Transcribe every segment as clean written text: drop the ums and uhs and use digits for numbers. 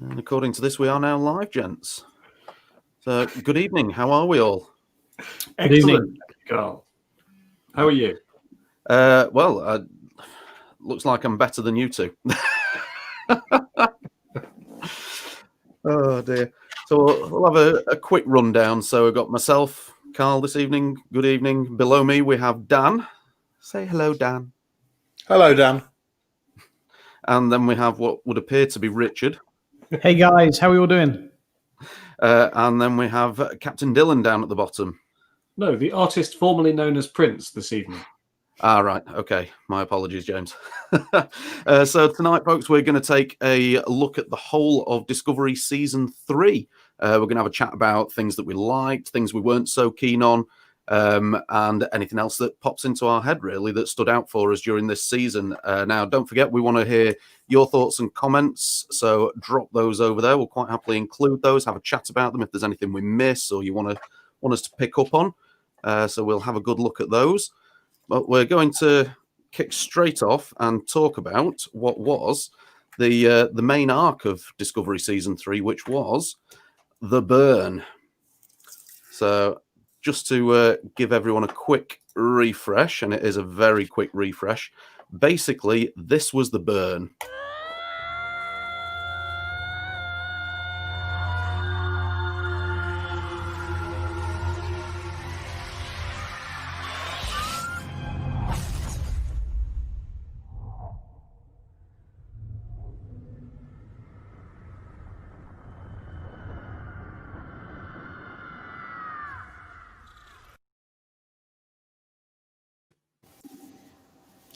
And according to this, we are now live, gents. So, good evening. How are we all? Excellent, Carl. How are you? Looks like I'm better than you two. Oh, dear. So, we'll have a quick rundown. So, we've got myself, Carl, this evening. Good evening. Below me, we have Dan. Say hello, Dan. Hello, Dan. And then we have what would appear to be Richard. Hey, guys. How are you all doing? And then we have Captain Dylan down at the bottom. No, the artist formerly known as Prince this evening. Right. Okay. My apologies, James. So tonight, folks, we're going to take a look at the whole of Discovery Season 3. We're going to have a chat about things that we liked, things we weren't so keen on, and anything else that pops into our head, really, that stood out for us during this season. Now, don't forget, we want to hear your thoughts and comments, so drop those over there. We'll quite happily include those, have a chat about them if there's anything we miss or you want us to pick up on. So we'll have a good look at those. But we're going to kick straight off and talk about what was the main arc of Discovery Season 3, which was the burn. So just to give everyone a quick refresh, and it is a very quick refresh, basically this was the burn.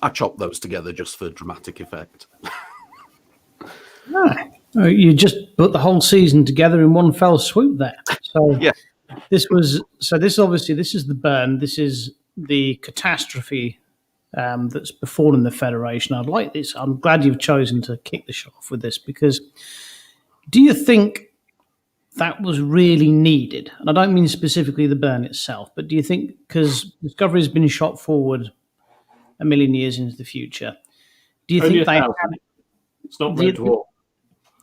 I chopped those together just for dramatic effect. You just put the whole season together in one fell swoop there. So Yeah. This is the burn. This is the catastrophe that's befallen the Federation. I'd like this. I'm glad you've chosen to kick the show off with this, because do you think that was really needed? And I don't mean specifically the burn itself, but do you think, because Discovery has been shot forward a million years into the future, do you Only think they 1,000. had, It's not Red Dwarf.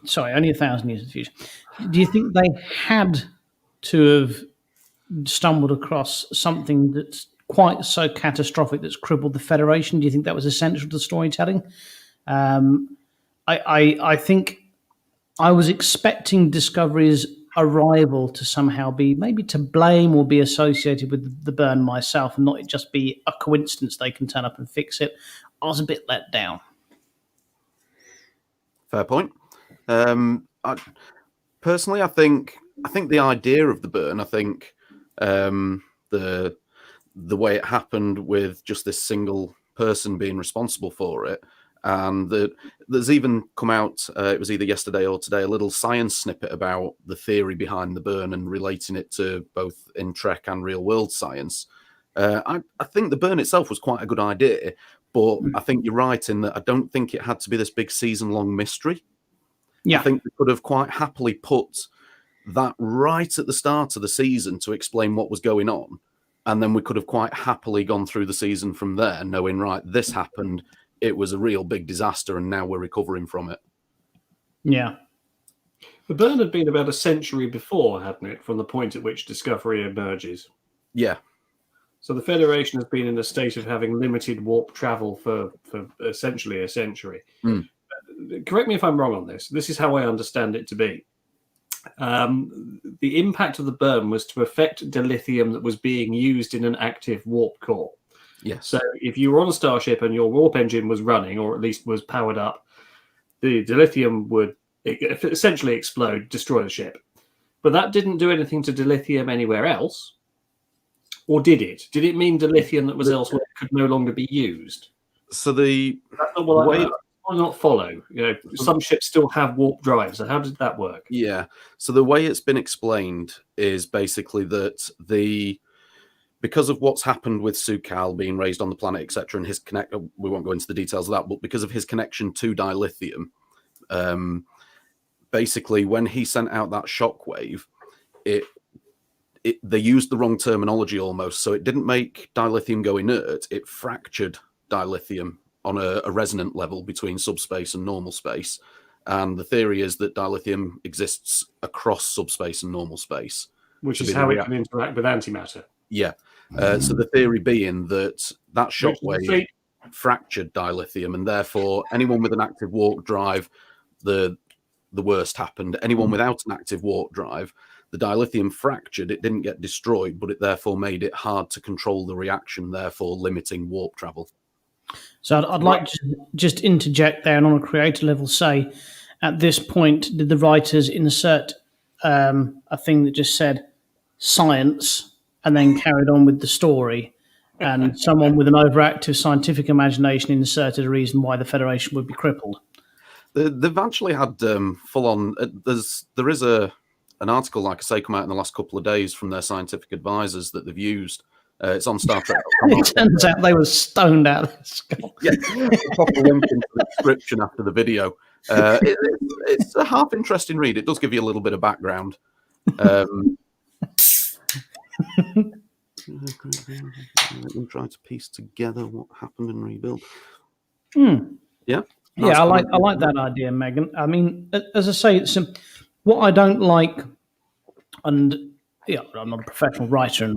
sorry, only 1,000 years in the future, do you think they had to have stumbled across something that's quite so catastrophic that's crippled the Federation? Do you think that was essential to storytelling? I think I was expecting Discovery's arrival to somehow be maybe to blame or be associated with the burn myself, and not it just be a coincidence they can turn up and fix it. I was a bit let down. Fair point. Personally, I think the idea of the burn, I think the way it happened with just this single person being responsible for it, and there's even come out, it was either yesterday or today, a little science snippet about the theory behind the burn and relating it to both in Trek and real world science. I think the burn itself was quite a good idea, but I think you're right in that I don't think it had to be this big season-long mystery. Yeah. I think they could have quite happily put that right at the start of the season to explain what was going on, and then we could have quite happily gone through the season from there, knowing, right, this happened, it was a real big disaster, and now we're recovering from it. Yeah. The burn had been about a century before, hadn't it, from the point at which Discovery emerges? Yeah. So the Federation has been in a state of having limited warp travel for essentially a century. Correct me if I'm wrong on this. This is how I understand it to be. The impact of the burn was to affect dilithium that was being used in an active warp core. Yes. So if you were on a starship and your warp engine was running, or at least was powered up, the dilithium would essentially explode, destroy the ship. But that didn't do anything to dilithium anywhere else. Or did it? Did it mean dilithium that was elsewhere could no longer be used? So That's not what I not follow. Some ships still have warp drives. So how did that work? Yeah. So the way it's been explained is basically that because of what's happened with Su'Kal being raised on the planet, etc., and his we won't go into the details of that, but because of his connection to dilithium, basically when he sent out that shockwave, they used the wrong terminology almost. So it didn't make dilithium go inert. It fractured dilithium on a resonant level between subspace and normal space. And the theory is that dilithium exists across subspace and normal space. Which to is be the how it rea- can interact with antimatter. Yeah. So the theory being that shockwave Which- fractured dilithium, and therefore anyone with an active warp drive, the worst happened. Anyone without an active warp drive, the dilithium fractured. It didn't get destroyed, but it therefore made it hard to control the reaction, therefore limiting warp travel. So I'd like to just interject there and on a creator level say, at this point, did the writers insert a thing that just said science and then carried on with the story, and someone with an overactive scientific imagination inserted a reason why the Federation would be crippled? They've actually had full on. There is an article, like I say, come out in the last couple of days from their scientific advisors that they've used. It's on Star Trek. It turns out they were stoned out of their skull. Yeah, I'll pop a link into the description after the video. It's a half interesting read. It does give you a little bit of background. I'm trying to piece together what happened in Rebuild. Yeah. Yeah, I like that idea, Megan. I mean, as I say, it's what I don't like, and I'm not a professional writer,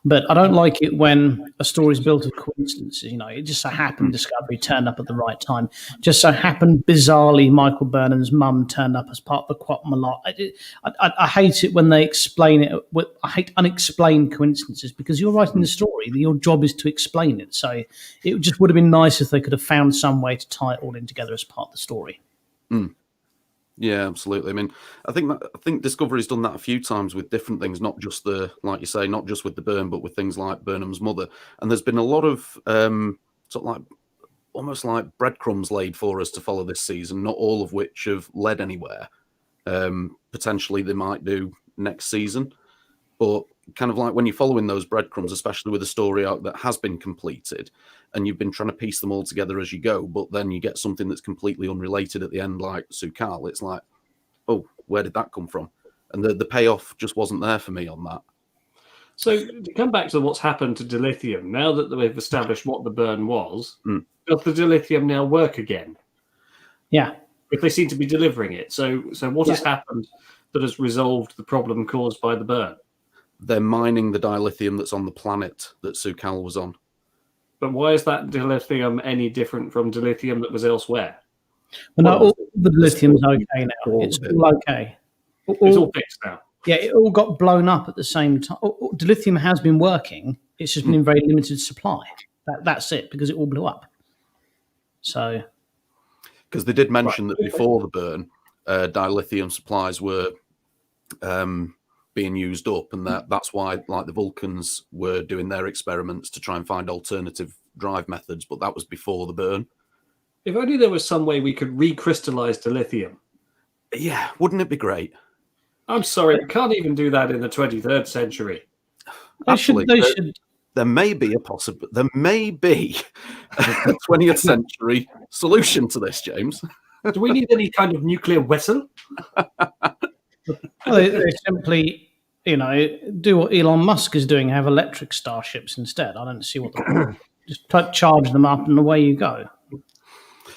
but I don't like it when a story is built of coincidences. It just so happened Discovery turned up at the right time. Just so happened, bizarrely, Michael Burnham's mum turned up as part of the Quatma lot. I hate it when they explain it. I hate unexplained coincidences, because you're writing the story. Your job is to explain it. So it just would have been nice if they could have found some way to tie it all in together as part of the story. Yeah, absolutely. I mean, I think Discovery's done that a few times with different things, not just like you say, not just with the burn, but with things like Burnham's mother. And there's been a lot of sort of like almost like breadcrumbs laid for us to follow this season, not all of which have led anywhere. Potentially they might do next season, but kind of like when you're following those breadcrumbs, especially with a story arc that has been completed, and you've been trying to piece them all together as you go, but then you get something that's completely unrelated at the end, like Su'Kal. It's like, oh, where did that come from? And the payoff just wasn't there for me on that. So to come back to what's happened to dilithium, now that we've established what the burn was, does the dilithium now work again? Yeah. If they seem to be delivering it. So what has happened that has resolved the problem caused by the burn? They're mining the dilithium that's on the planet that Su'Kal was on. But why is that dilithium any different from dilithium that was elsewhere? Well, no, all the dilithium's okay now. It's all okay. It's all fixed now. Yeah, it all got blown up at the same time. Dilithium has been working. It's just been in very limited supply. That's it, because it all blew up. So, because they did mention that before the burn, dilithium supplies were being used up, and that's why, like, the Vulcans were doing their experiments to try and find alternative drive methods. But that was before the burn. If only there was some way we could recrystallize dilithium. Yeah, wouldn't it be great? I'm sorry, we can't even do that in the 23rd century. Actually, they should. There may be a 20th century solution to this, James. Do we need any kind of nuclear vessel? Well, they simply, do what Elon Musk is doing, have electric starships instead. I don't see what just charge them up and away you go.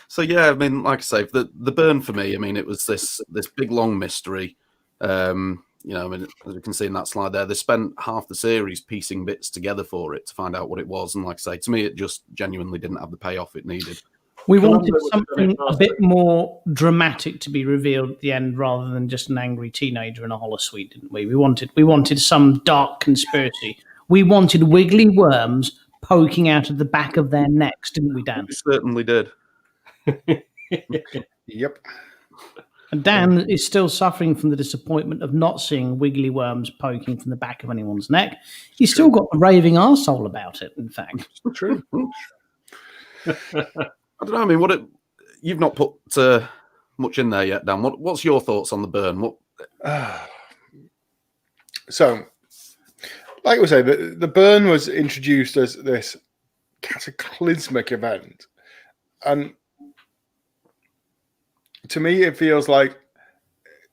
So yeah, I mean, like I say, the burn for me, I mean, it was this big long mystery. I mean, as you can see in that slide there, they spent half the series piecing bits together for it to find out what it was. And like I say, to me, it just genuinely didn't have the payoff it needed. We wanted something a bit more dramatic to be revealed at the end, rather than just an angry teenager in a holosuite, didn't we? We wanted some dark conspiracy. We wanted wiggly worms poking out of the back of their necks, didn't we, Dan? We certainly did. Yep. And Dan is still suffering from the disappointment of not seeing wiggly worms poking from the back of anyone's neck. He's still got the raving arsehole about it, in fact. True. I don't know. I mean, you've not put much in there yet, Dan. What's your thoughts on the burn? So, like I say, the burn was introduced as this cataclysmic event, and to me, it feels like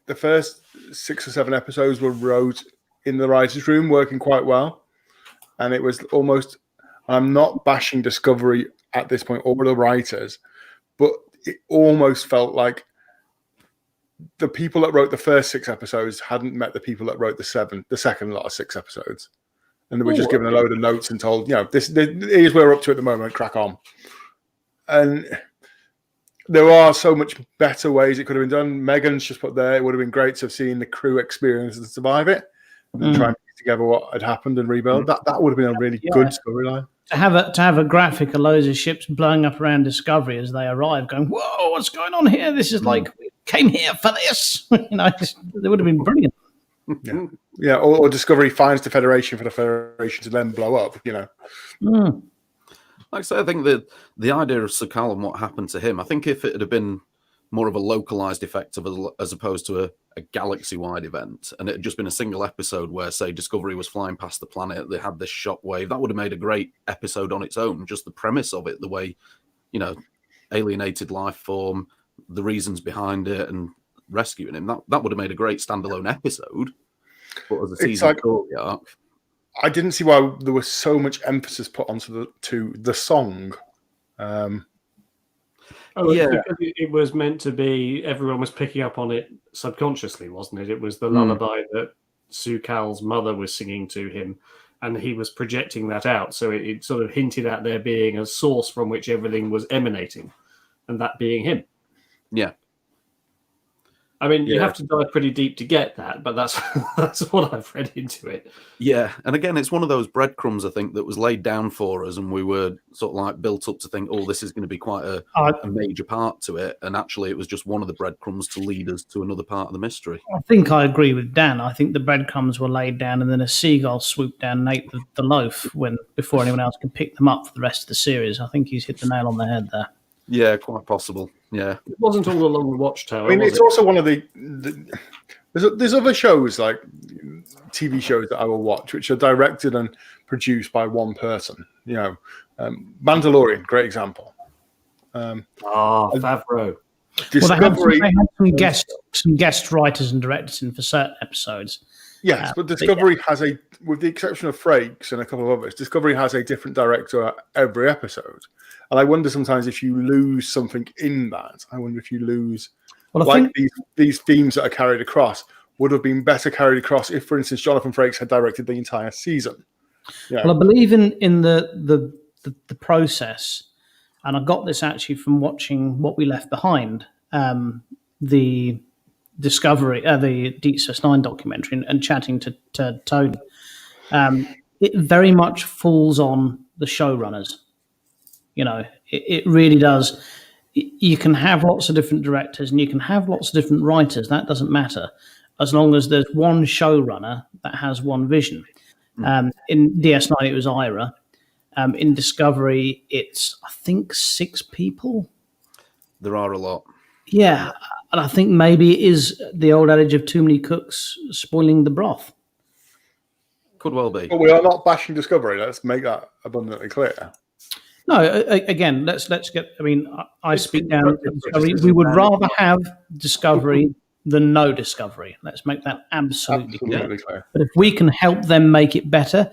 the first 6 or 7 episodes were wrote in the writers' room, working quite well, and it was almost. I'm not bashing Discovery at this point or the writers, but it almost felt like the people that wrote the first 6 episodes hadn't met the people that wrote the second lot of 6 episodes, and they were just given a load of notes and told, this is where we're up to at the moment. Crack on. And there are so much better ways it could have been done. Megan's just put there, it would have been great to have seen the crew experience and survive it, and then try and piece together what had happened and rebuild. That would have been a really good storyline. To have a graphic of loads of ships blowing up around Discovery as they arrive, going, "Whoa, what's going on here? This is like we came here for this." It would have been brilliant. Yeah. Or Discovery finds the Federation for the Federation to then blow up. Like I say, I think that the idea of Su'Kal and what happened to him, I think if it had been more of a localized effect as opposed to a galaxy-wide event, and it had just been a single episode where, say, Discovery was flying past the planet, they had this shockwave, that would have made a great episode on its own. Just the premise of it, the way, alienated life form, the reasons behind it, and rescuing him, that would have made a great standalone episode. But as a season story arc, I didn't see why there was so much emphasis put onto the song. Because it was meant to be, everyone was picking up on it subconsciously, wasn't it? It was the lullaby that Su'Kal's mother was singing to him, and he was projecting that out. So it sort of hinted at there being a source from which everything was emanating, and that being him. Yeah. I mean, you have to dive pretty deep to get that, but that's what I've read into it. Yeah, and again, it's one of those breadcrumbs, I think, that was laid down for us, and we were sort of like built up to think, oh, this is going to be quite a major part to it, and actually it was just one of the breadcrumbs to lead us to another part of the mystery. I think I agree with Dan. I think the breadcrumbs were laid down, and then a seagull swooped down and ate the loaf before anyone else could pick them up for the rest of the series. I think he's hit the nail on the head there. Yeah, quite possible. Yeah, it wasn't all along the Watchtower. I mean, it's also one of the there's other shows like TV shows that I will watch, which are directed and produced by one person. Mandalorian, great example. Favreau. Discovery, they had some guest writers and directors in for certain episodes. Yes, but Discovery has with the exception of Frakes and a couple of others, Discovery has a different director every episode. And I wonder sometimes if you lose something in that. I wonder if you lose, these themes that are carried across would have been better carried across if, for instance, Jonathan Frakes had directed the entire season. Yeah. Well, I believe in the process, and I got this actually from watching What We Left Behind, the Discovery, the Deep Space Nine documentary, and chatting to Tony. It very much falls on the showrunners. It really does. You can have lots of different directors and you can have lots of different writers. That doesn't matter as long as there's one showrunner that has one vision. In DS9, it was Ira. In Discovery, it's, I think, 6 people. There are a lot. Yeah, and I think maybe it is the old adage of too many cooks spoiling the broth. Could well be. But we are not bashing Discovery. Let's make that abundantly clear. No, again, let's get. I mean, I speak down. We would rather have Discovery than no Discovery. Let's make that absolutely clear. But if we can help them make it better,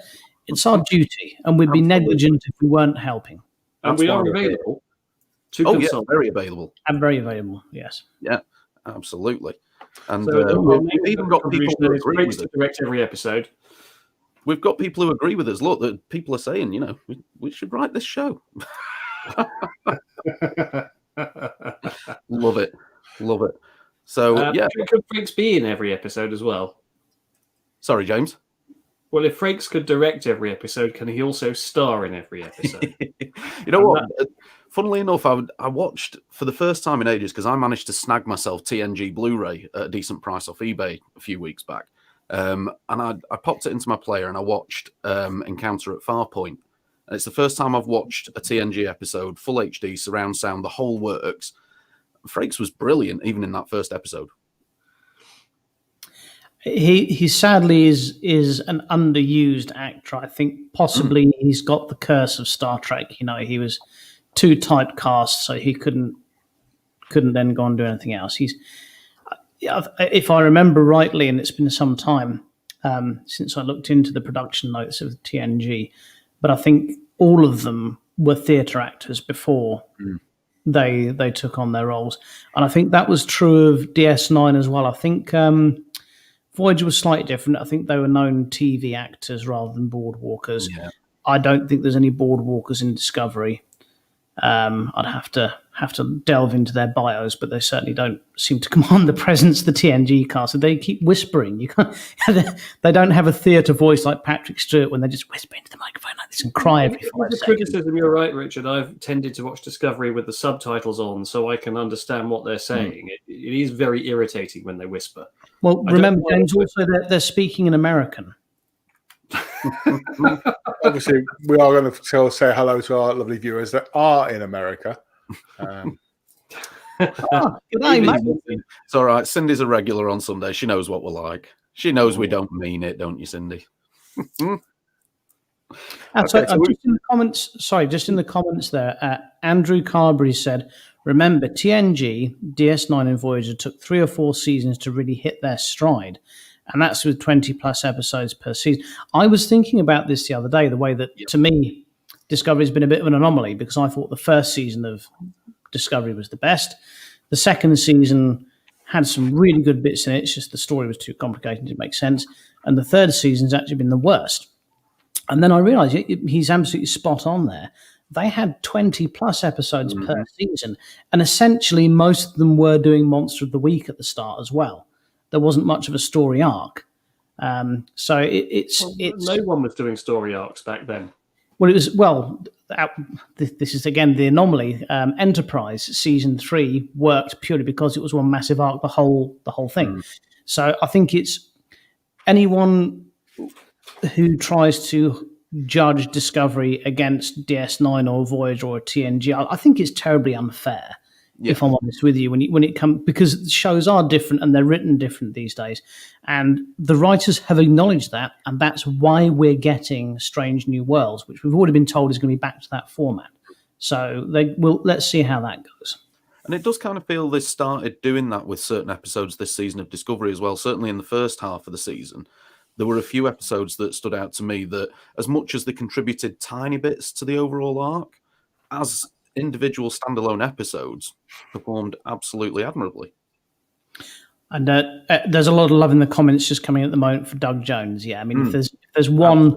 it's our duty, and we'd be negligent if we weren't helping. And we are available to consult. Yeah, very available. And very available, yes. Yeah, absolutely. And So, we've even got people who agree with to it. direct every episode. We've got people who agree with us. Look, that people are saying, we should write this show. Love it. So, Could Frakes be in every episode as well? Sorry, James. Well, if Frakes could direct every episode, can he also star in every episode? You know what? Funnily enough, I watched for the first time in ages because I managed to snag myself TNG Blu-ray at a decent price off eBay a few weeks back. And I popped it into my player and I watched Encounter at Farpoint. And it's the first time I've watched a TNG episode, full HD, surround sound, the whole works. Frakes was brilliant, even in that first episode. He sadly is an underused actor. I think possibly he's got the curse of Star Trek. He was too typecast, so he couldn't then go and do anything else. If I remember rightly, and it's been some time since I looked into the production notes of TNG, but I think all of them were theatre actors before they took on their roles. And I think that was true of DS9 as well. I think Voyager was slightly different. I think they were known TV actors rather than boardwalkers. Yeah. I don't think there's any boardwalkers in Discovery. I'd have to delve into their bios, but they certainly don't seem to command the presence of the TNG cast. So they keep whispering. You can't. They don't have a theatre voice like Patrick Stewart when they just whisper into the microphone like this and cry every 5 The seconds. criticism, you're right, Richard. I've tended to watch Discovery with the subtitles on, so I can understand what they're saying. It is very irritating when they whisper. Well, I remember, don't know James, also they're speaking in American. Obviously, we are going to say hello to our lovely viewers that are in America. Good day, mate. It's all right. Cindy's a regular on Sunday. She knows what we're like. She knows we don't mean it, don't you, Cindy? So, so just in the comments, just in the comments there, Andrew Carberry said, remember, TNG, DS9 and Voyager took 3 or 4 seasons to really hit their stride. And that's with 20 plus episodes per season. I was thinking about this the other day, the way that, to me, Discovery has been a bit of an anomaly, because I thought the first season of Discovery was the best. The second season had some really good bits in it. It's just the story was too complicated, didn't make sense. And the third season's actually been the worst. And then I realized he's absolutely spot on there. They had 20 plus episodes per season. And essentially, most of them were doing Monster of the Week at the start as well. There wasn't much of a story arc. So it's no one was doing story arcs back then. Well, this is again the anomaly. Enterprise season 3 worked purely because it was one massive arc, the whole thing. So I think it's anyone who tries to judge Discovery against DS9 or Voyager or TNG, I think it's terribly unfair. Yeah. If I'm honest with you, when it comes, because shows are different and they're written different these days, and the writers have acknowledged that, and that's why we're getting Strange New Worlds, which we've already been told is going to be back to that format. So let's see how that goes. And it does kind of feel they started doing that with certain episodes this season of Discovery as well. Certainly in the first half of the season, there were a few episodes that stood out to me that, as much as they contributed tiny bits to the overall arc, as individual standalone episodes performed absolutely admirably. And there's a lot of love in the comments just coming at the moment for Doug Jones. Yeah, I mean, if there's one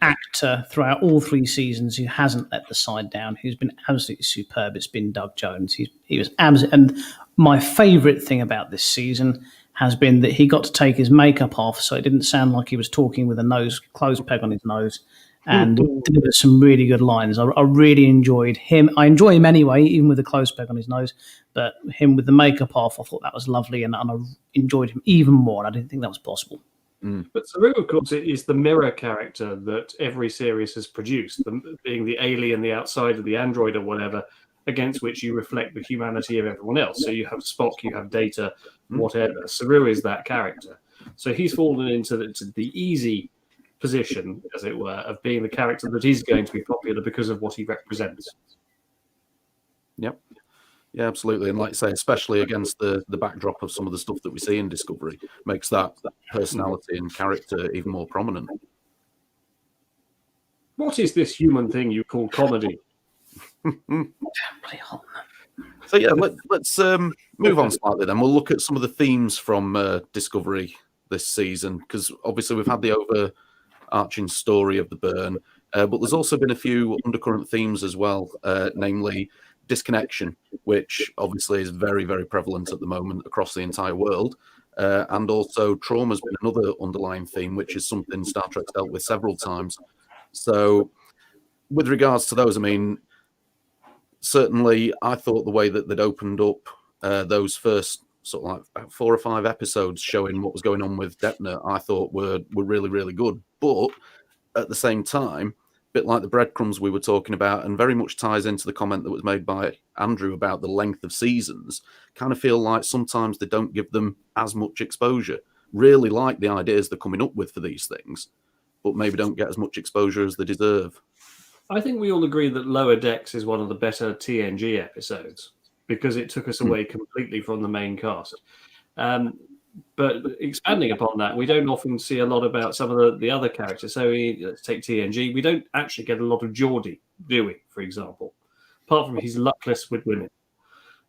actor throughout all 3 seasons who hasn't let the side down, who's been absolutely superb, it's been Doug Jones. He was absolutely. And my favourite thing about this season has been that he got to take his makeup off, so it didn't sound like he was talking with a clothes peg on his nose. And delivered some really good lines. I really enjoyed him. I enjoy him anyway, even with the clothes peg on his nose. But him with the makeup off, I thought that was lovely, and I enjoyed him even more. I didn't think that was possible. But Saru, of course, is the mirror character that every series has produced, being the alien, the outsider, the android, or whatever, against which you reflect the humanity of everyone else. So you have Spock, you have Data, whatever. Saru is that character. So he's fallen into the easy position, as it were, of being the character that is going to be popular because of what he represents. Yep. Yeah, absolutely. And like I say, especially against the backdrop of some of the stuff that we see in Discovery, makes that personality and character even more prominent. What is this human thing you call comedy? So yeah, let's move on slightly then. We'll look at some of the themes from Discovery this season, because obviously we've had the overarching story of the burn, but there's also been a few undercurrent themes as well, namely disconnection, which obviously is very, very prevalent at the moment across the entire world, and also trauma has been another underlying theme, which is something Star Trek's dealt with several times. So with regards to those, I mean, certainly I thought the way that they'd opened up those first sort of like about 4 or 5 episodes showing what was going on with Depner, I thought were really, really good. But at the same time, a bit like the breadcrumbs we were talking about, and very much ties into the comment that was made by Andrew about the length of seasons, kind of feel like sometimes they don't give them as much exposure. Really like the ideas they're coming up with for these things, but maybe don't get as much exposure as they deserve. I think we all agree that Lower Decks is one of the better TNG episodes, because it took us away completely from the main cast. But expanding upon that, we don't often see a lot about some of the other characters. So let's take TNG. We don't actually get a lot of Geordi, do we, for example? Apart from he's luckless with women.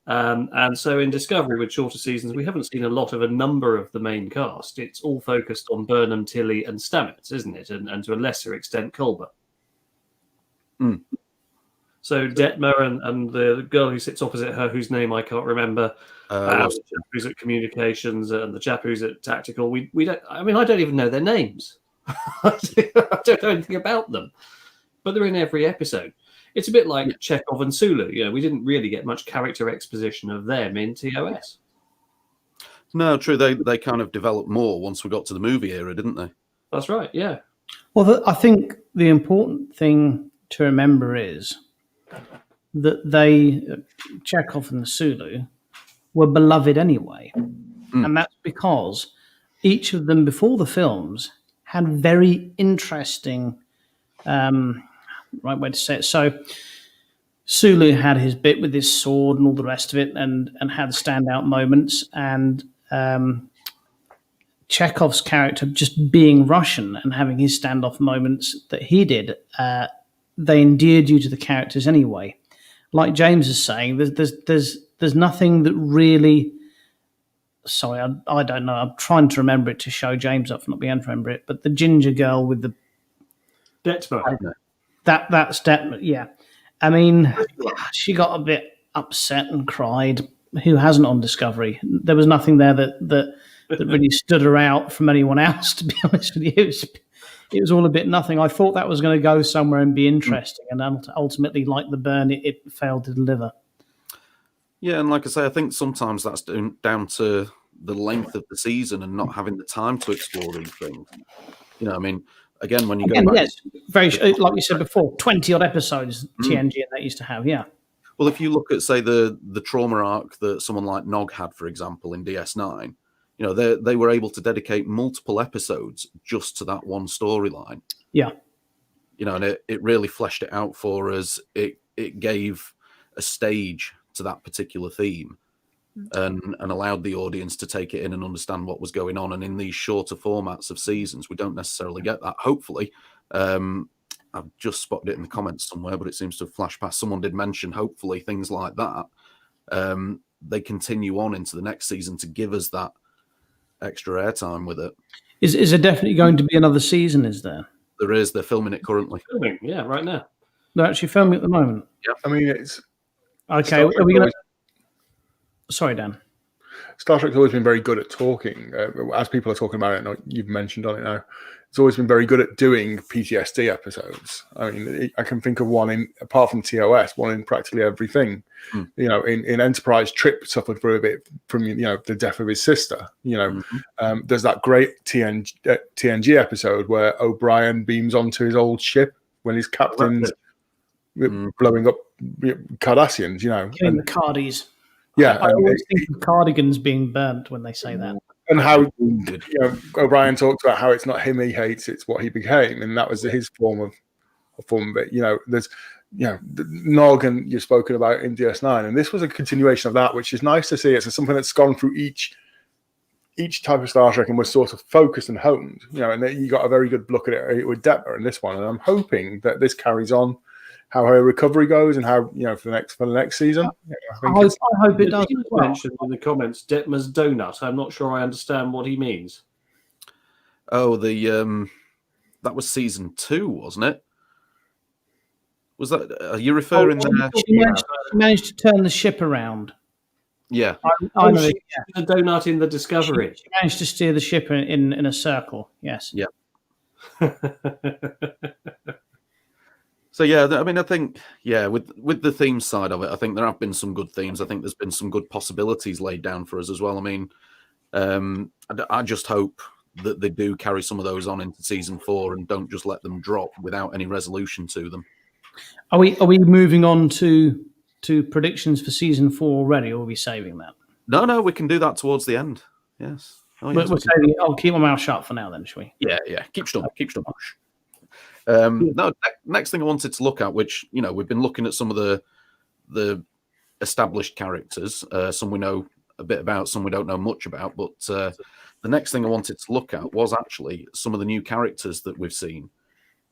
And so in Discovery, with shorter seasons, we haven't seen a lot of a number of the main cast. It's all focused on Burnham, Tilly, and Stamets, isn't it? And to a lesser extent, Culber. Mm. So Detmer and the girl who sits opposite her, whose name I can't remember, the chap who's at communications and the chap who's at tactical. We don't. I mean, I don't even know their names. I don't know anything about them, but they're in every episode. It's a bit like Chekhov and Sulu. You know, we didn't really get much character exposition of them in TOS. No, true. They kind of developed more once we got to the movie era, didn't they? That's right. Yeah. Well, I think the important thing to remember is that Chekhov and the Sulu, were beloved anyway. And that's because each of them, before the films, had very interesting, right way to say it. So Sulu had his bit with his sword and all the rest of it, and had standout moments. And Chekhov's character just being Russian and having his standoff moments that he did, they endeared you to the characters anyway. Like James is saying, there's nothing that really. Sorry, I don't know. I'm trying to remember it to show James up for not being able to remember it. But the ginger girl with the Detmer. That's Detmer. Yeah, I mean, she got a bit upset and cried. Who hasn't on Discovery? There was nothing there that really stood her out from anyone else. To be honest with you, it was all a bit nothing. I thought that was going to go somewhere and be interesting, and ultimately, like the burn, it failed to deliver. Yeah, and like I say, I think sometimes that's down to the length of the season and not having the time to explore these things. You know, I mean, again, when you go back... Yes, very, like you said before, 20-odd episodes TNG and that used to have, yeah. Well, if you look at, say, the trauma arc that someone like Nog had, for example, in DS9, you know, they were able to dedicate multiple episodes just to that one storyline. Yeah. You know, and it really fleshed it out for us. It gave a stage to that particular theme and allowed the audience to take it in and understand what was going on. And in these shorter formats of seasons, we don't necessarily get that. Hopefully, I've just spotted it in the comments somewhere, but it seems to have flashed past. Someone did mention, hopefully, things like that. They continue on into the next season to give us that extra airtime with it. Is there definitely going to be another season, is there? There is. They're filming it currently. Filming, yeah, right now. They're actually filming at the moment? Yeah. I mean, it's... Okay, are we going to... Sorry, Dan. Star Trek's always been very good at talking. As people are talking about it, and you've mentioned on it now, it's always been very good at doing PTSD episodes. I mean, I can think of one apart from TOS, one in practically everything. You know, in Enterprise, Trip suffered for a bit from, you know, the death of his sister. You know, there's that great TNG episode where O'Brien beams onto his old ship when his captain's blowing up Cardassians, you know. Killing the Cardies. Yeah. I always think of cardigans being burnt when they say that. And how, you know, O'Brien talks about how it's not him he hates, it's what he became. And that was his form of it. You know, there's, you know, Nog, and you've spoken about in DS9. And this was a continuation of that, which is nice to see. It's something that's gone through each type of Star Trek and was sort of focused and honed, you know, and you got a very good look at it with Detmer in this one. And I'm hoping that this carries on how her recovery goes and how, you know, for the next season. I hope it does. Mentioned in the comments Detmer's donut. I'm not sure I understand what he means. Oh, that was season 2, wasn't it? Was that? Are you referring there? She managed to turn the ship around. Yeah. I know the donut in the Discovery. She managed to steer the ship in a circle. Yes. Yeah. So yeah, I mean, I think with the theme side of it, I think there have been some good themes. I think there's been some good possibilities laid down for us as well. I mean, I just hope that they do carry some of those on into season 4 and don't just let them drop without any resolution to them. Are we moving on to predictions for season 4 already, or are we saving that? No, we can do that towards the end. Yes. We're saving it. I'll keep my mouth shut for now then, shall we? Yeah. Keep stum. No, next thing I wanted to look at, which, you know, we've been looking at some of the established characters. Some we know a bit about, some we don't know much about. But the next thing I wanted to look at was actually some of the new characters that we've seen.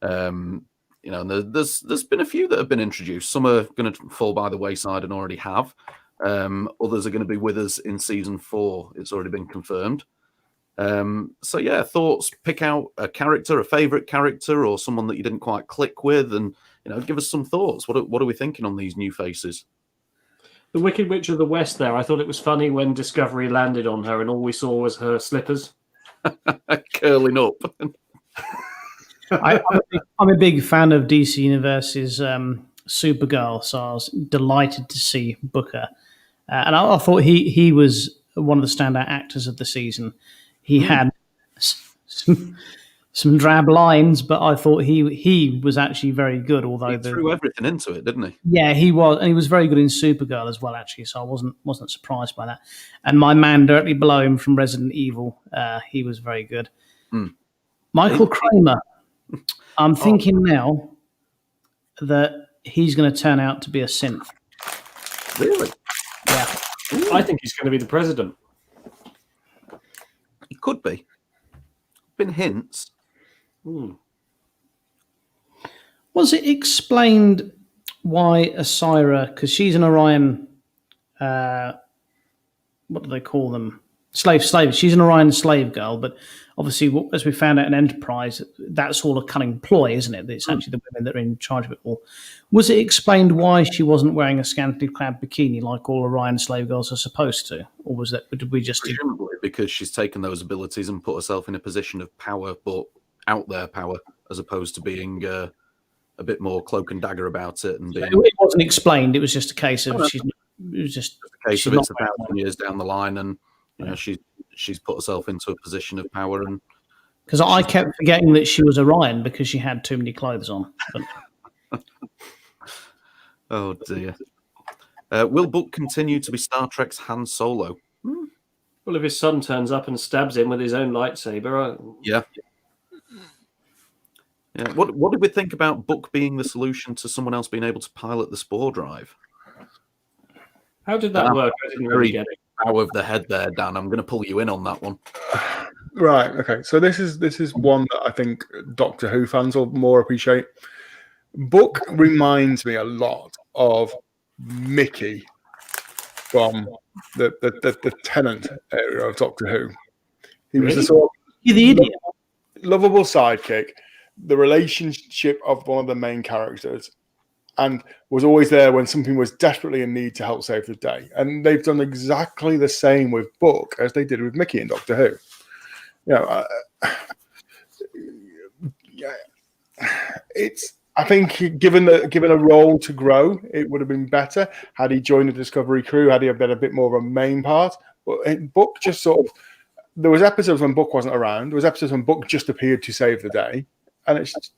You know, and there's been a few that have been introduced. Some are going to fall by the wayside and already have. Others are going to be with us in season 4. It's already been confirmed. So yeah, thoughts. Pick out a character, a favorite character, or someone that you didn't quite click with, and give us some thoughts. What are we thinking on these new faces? The Wicked Witch of the West there, I thought it was funny when Discovery landed on her and all we saw was her slippers. Curling up. I'm a big fan of DC Universe's Supergirl, so I was delighted to see Booker. And I thought he was one of the standout actors of the season. He had some drab lines, but I thought he was actually very good. Although he threw everything into it, didn't he? Yeah, he was, and he was very good in Supergirl as well. Actually, so I wasn't surprised by that. And my man directly below him from Resident Evil, he was very good. Michael Kramer. I'm thinking now that he's going to turn out to be a synth. Really? Yeah. I think he's going to be the president. He could be. Been hints. Was it explained why Asira, because she's an Orion, what do they call them? Slave. She's an Orion slave girl, but obviously, as we found out in Enterprise, that's all a cunning ploy, isn't it? It's actually the women that are in charge of it all. Was it explained why she wasn't wearing a scantily clad bikini like all Orion slave girls are supposed to? Or was that, did we just... Presumably because she's taken those abilities and put herself in a position of power, but out there power, as opposed to being a bit more cloak and dagger about it. And being... It wasn't explained. It was just a case of it's a 1,000 years down the line, and she's put herself into a position of power. And because I kept forgetting that she was Orion because she had too many clothes on. But... Oh dear. Will Book continue to be Star Trek's Han Solo? Well, if his son turns up and stabs him with his own lightsaber, yeah. What did we think about Book being the solution to someone else being able to pilot the spore drive? How did that work? I didn't really get it. Bow of the head there, Dan. I'm going to pull you in on that one. Right. Okay. So this is one that I think Doctor Who fans will more appreciate. Book reminds me a lot of Mickey from the Tennant area of Doctor Who. He was the sort of the idiot, lovable sidekick, the relationship of one of the main characters, and was always there when something was desperately in need to help save the day. And they've done exactly the same with Book as they did with Mickey in Doctor Who. It's. I think given a role to grow, it would have been better had he joined the Discovery crew, had he been a bit more of a main part. But Book just sort of, there was episodes when Book wasn't around. There was episodes when Book just appeared to save the day, and it's just,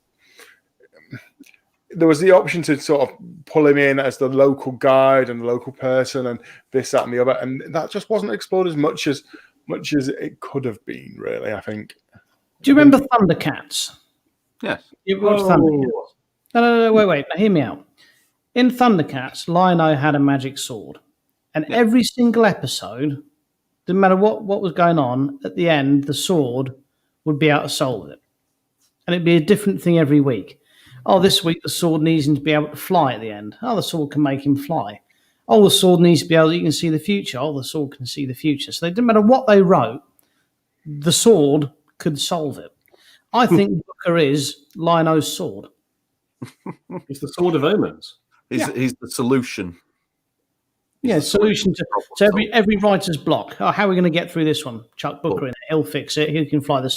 there was the option to sort of pull him in as the local guide and the local person and this, that, and the other, and that just wasn't explored as much as it could have been. Really, I think. Do you remember Thundercats? Yes. You watched Thundercats? No, wait. Now, hear me out. In Thundercats, Lion-O had a magic sword. And every single episode, didn't matter what was going on, at the end, the sword would be able to solve it. And it'd be a different thing every week. Oh, this week the sword needs him to be able to fly at the end. Oh, the sword can make him fly. Oh, the sword needs to be able to, you can see the future. Oh, the sword can see the future. So it didn't matter what they wrote, the sword could solve it. I think Booker is Lion-O's sword. It's the Sword of Omens. He's the solution. Yeah, solution to every writer's block. Oh, how are we going to get through this one? Chuck Booker in it. He'll fix it. He can fly the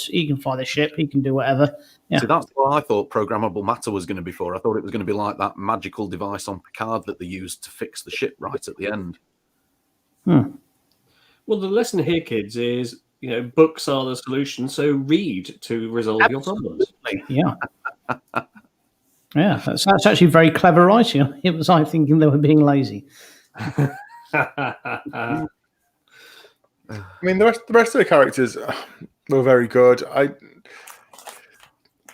ship. He can do whatever. Yeah. See, that's what I thought programmable matter was going to be for. I thought it was going to be like that magical device on Picard that they used to fix the ship right at the end. Well, the lesson here, kids, is books are the solution. So read to resolve your problems. Yeah. Yeah, that's actually very clever writing. It was I thinking they were being lazy. I mean, the rest of the characters were very good.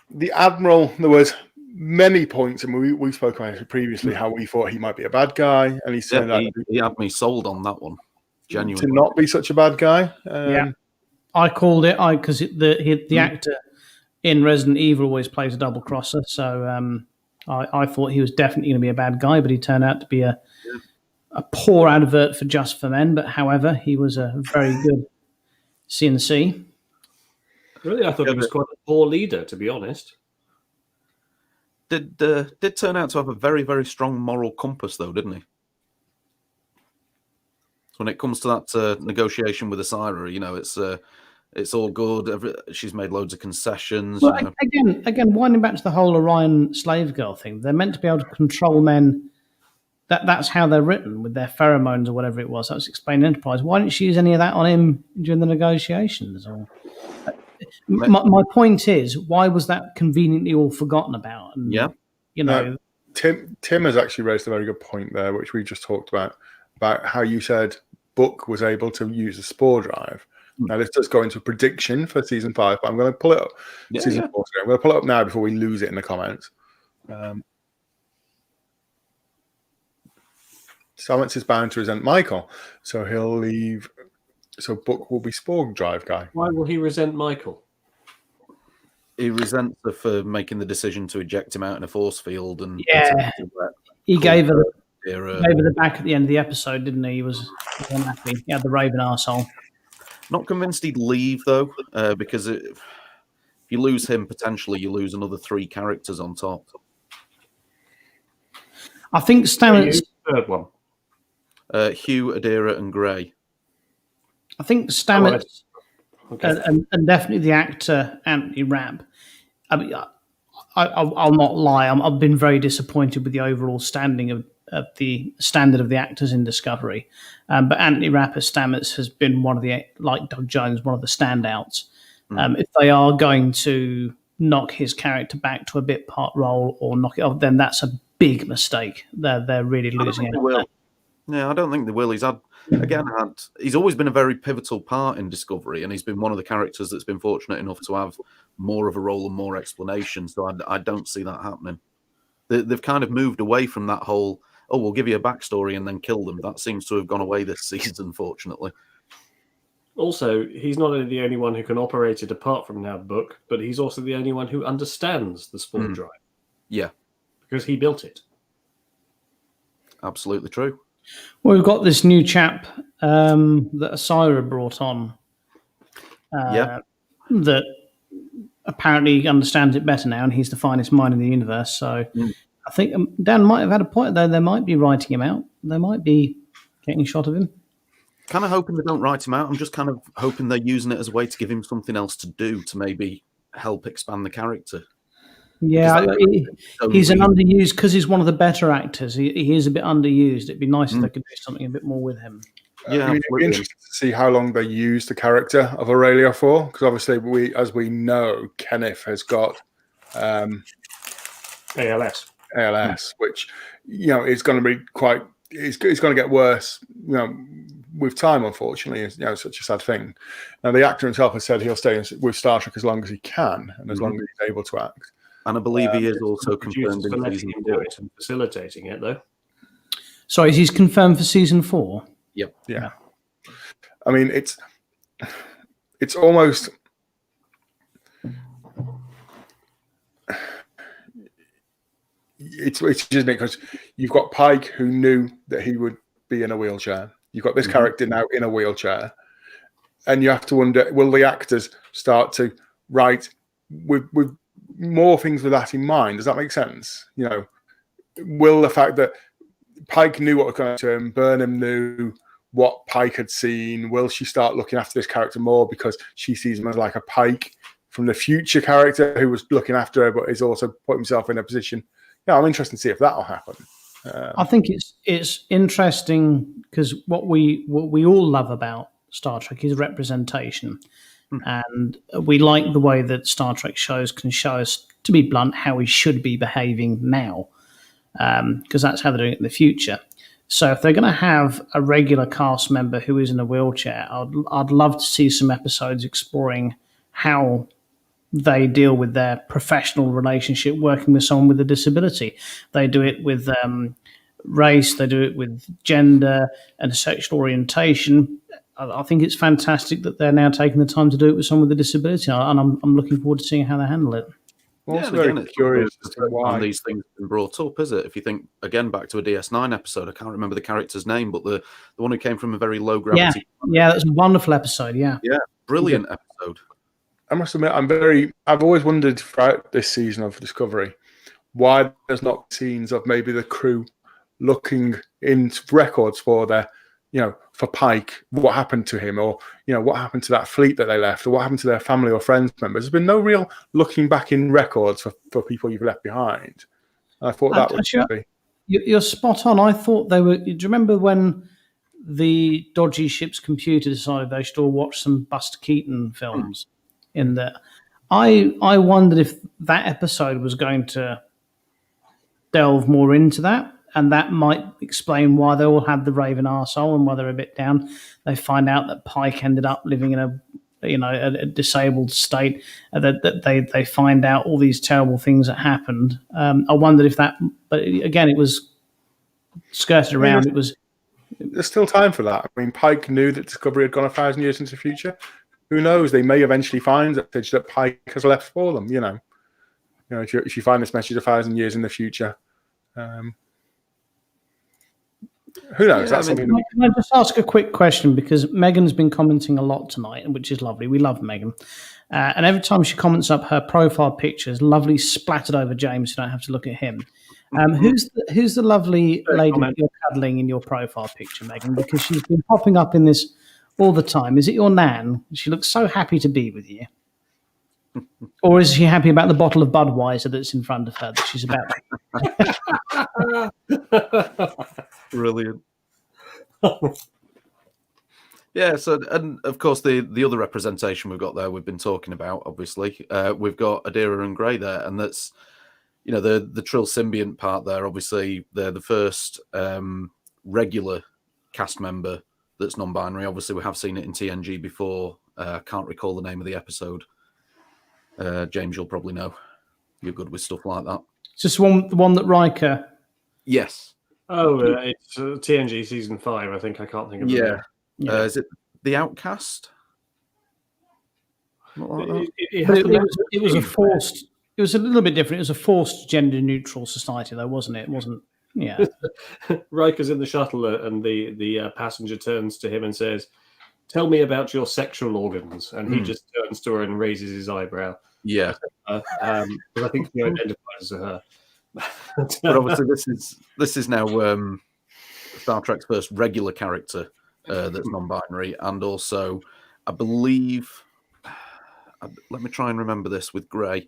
The Admiral, there was many points, and we spoke about it previously, how we thought he might be a bad guy, and he had me sold on that one. Genuinely, to not be such a bad guy. I called it because the actor in Resident Evil always plays a double crosser, so I thought he was definitely going to be a bad guy, but he turned out to be a poor advert for Just for Men, but however, he was a very good CNC. Really, I thought he was quite a poor leader, to be honest. Did turn out to have a very, very strong moral compass, though, didn't he? So when it comes to that negotiation with Asira, it's all good. She's made loads of concessions. Well, again, winding back to the whole Orion slave girl thing, they're meant to be able to control men. That's how they're written, with their pheromones or whatever it was. That was explained in Enterprise. Why didn't she use any of that on him during the negotiations? My point is, why was that conveniently all forgotten about? And, Tim has actually raised a very good point there, which we just talked about how you said Book was able to use a spore drive. Now, this does go into a prediction for season 5, but I'm going to pull it up. Season 4. I'm going to pull it up now before we lose it in the comments. Stamets is bound to resent Michael, so he'll leave. So Book will be spore drive guy. Why will he resent Michael? He resents her for making the decision to eject him out in a force field, and he gave her the back at the end of the episode, didn't he? He was unhappy. He had the Raven arsehole. Not convinced he'd leave though, because if you lose him, potentially you lose another 3 characters on top. I think Stamets. Third one. Hugh, Adira, and Gray. I think Stamets and definitely the actor Anthony Rapp. I mean, I'll not lie. I've been very disappointed with the overall standing of the standard of the actors in Discovery. But Anthony Rapp as Stamets has been one of the, like Doug Jones, one of the standouts. If they are going to knock his character back to a bit part role or knock it off, then that's a big mistake. They're really losing it. Yeah, I don't think they will. He's always been a very pivotal part in Discovery, and he's been one of the characters that's been fortunate enough to have more of a role and more explanation. So I don't see that happening. They've kind of moved away from that whole, we'll give you a backstory and then kill them. That seems to have gone away this season, fortunately. Also, he's not only the only one who can operate it apart from now Book, but he's also the only one who understands the spore drive. Yeah. Because he built it. Absolutely true. Well, we've got this new chap that Asira brought on. That apparently understands it better now, and he's the finest mind in the universe. So I think Dan might have had a point, though. They might be writing him out. They might be getting a shot of him. Kind of hoping they don't write him out. I'm just kind of hoping they're using it as a way to give him something else to do to maybe help expand the character. Yeah, he's an underused, because he's one of the better actors. He is a bit underused. It'd be nice if they could do something a bit more with him. Yeah, it'd be interesting to see how long they use the character of Aurelia for, because obviously, as we know, Kenneth has got ALS, which is going to be quite. It's going to get worse, with time. Unfortunately, it's such a sad thing. Now, the actor himself has said he'll stay with Star Trek as long as he can and as long as he's able to act. And I believe he is also confirmed in season 4. And facilitating it, though. Sorry, he's confirmed for season 4? Yep. Yeah. I mean, it's almost... It's just because you've got Pike, who knew that he would be in a wheelchair. You've got this character now in a wheelchair. And you have to wonder, will the actors start to write with more things with that in mind? Does that make sense? Will the fact that Pike knew what was going to him, Burnham knew what Pike had seen, will she start looking after this character more because she sees him as like a Pike from the future character who was looking after her, but is also put himself in a position? Yeah, I'm interested to see if that'll happen. I think it's interesting because what we all love about Star Trek is representation. And we like the way that Star Trek shows can show us, to be blunt, how we should be behaving now, because that's how they're doing it in the future. So if they're going to have a regular cast member who is in a wheelchair, I'd love to see some episodes exploring how they deal with their professional relationship working with someone with a disability. They do it with race, they do it with gender and sexual orientation. I think it's fantastic that they're now taking the time to do it with someone with a disability, and I'm looking forward to seeing how they handle it. I'm also and very again, it's curious not as the to first time why. these things have been brought up, is it? If you think again back to a DS9 episode, I can't remember the character's name, but the one who came from a very low gravity. Yeah, that's a wonderful episode. Yeah, Brilliant episode. I must admit, I've always wondered throughout this season of Discovery why there's not scenes of maybe the crew looking in records for their, for Pike, what happened to him, or, what happened to that fleet that they left, or what happened to their family or friends members. There's been no real looking back in records for people you've left behind. And I thought that would be. You're spot on. I thought they were. Do you remember when the dodgy ship's computer decided they should all watch some Buster Keaton films? In there, I wondered if that episode was going to delve more into that, and that might explain why they all had the Raven arsehole and why they're a bit down. They find out that Pike ended up living in a disabled state. That they find out all these terrible things that happened. I wondered if that, but again, it was skirted around. It was. There's still time for that. I mean, Pike knew that Discovery had gone 1,000 years into the future. Who knows? They may eventually find a message that Pike has left for them. If you find this message 1,000 years in the future, who knows? That's something. Can I just ask a quick question, because Megan's been commenting a lot tonight, which is lovely. We love Megan, and every time she comments up, her profile picture is lovely splattered over James. You don't have to look at him. Who's the lovely lady that you're cuddling in your profile picture, Megan? Because she's been popping up in this all the time. Is it your Nan? She looks so happy to be with you. Or is she happy about the bottle of Budweiser that's in front of her that she's about? Brilliant. Yeah, so, and of course the other representation we've got there, we've been talking about, obviously. We've got Adira and Gray there, and that's, the Trill symbiont part there. Obviously, they're the first regular cast member that's non-binary. Obviously, we have seen it in TNG before. I can't recall the name of the episode. James, you'll probably know. You're good with stuff like that. It's just the one that Riker. Yes. Oh, it's TNG season 5. I think I can't think of it. Yeah. Is it The Outcast? Not like that. It was a forced. It was a little bit different. It was a forced gender-neutral society, though, wasn't it? It wasn't. Yeah. Riker's in the shuttle, and the passenger turns to him and says, "Tell me about your sexual organs," and he just turns to her and raises his eyebrow. Yeah. But I think he identifies as her. But obviously, this is now Star Trek's first regular character that's non-binary, and also, I believe, let me try and remember this with Gray.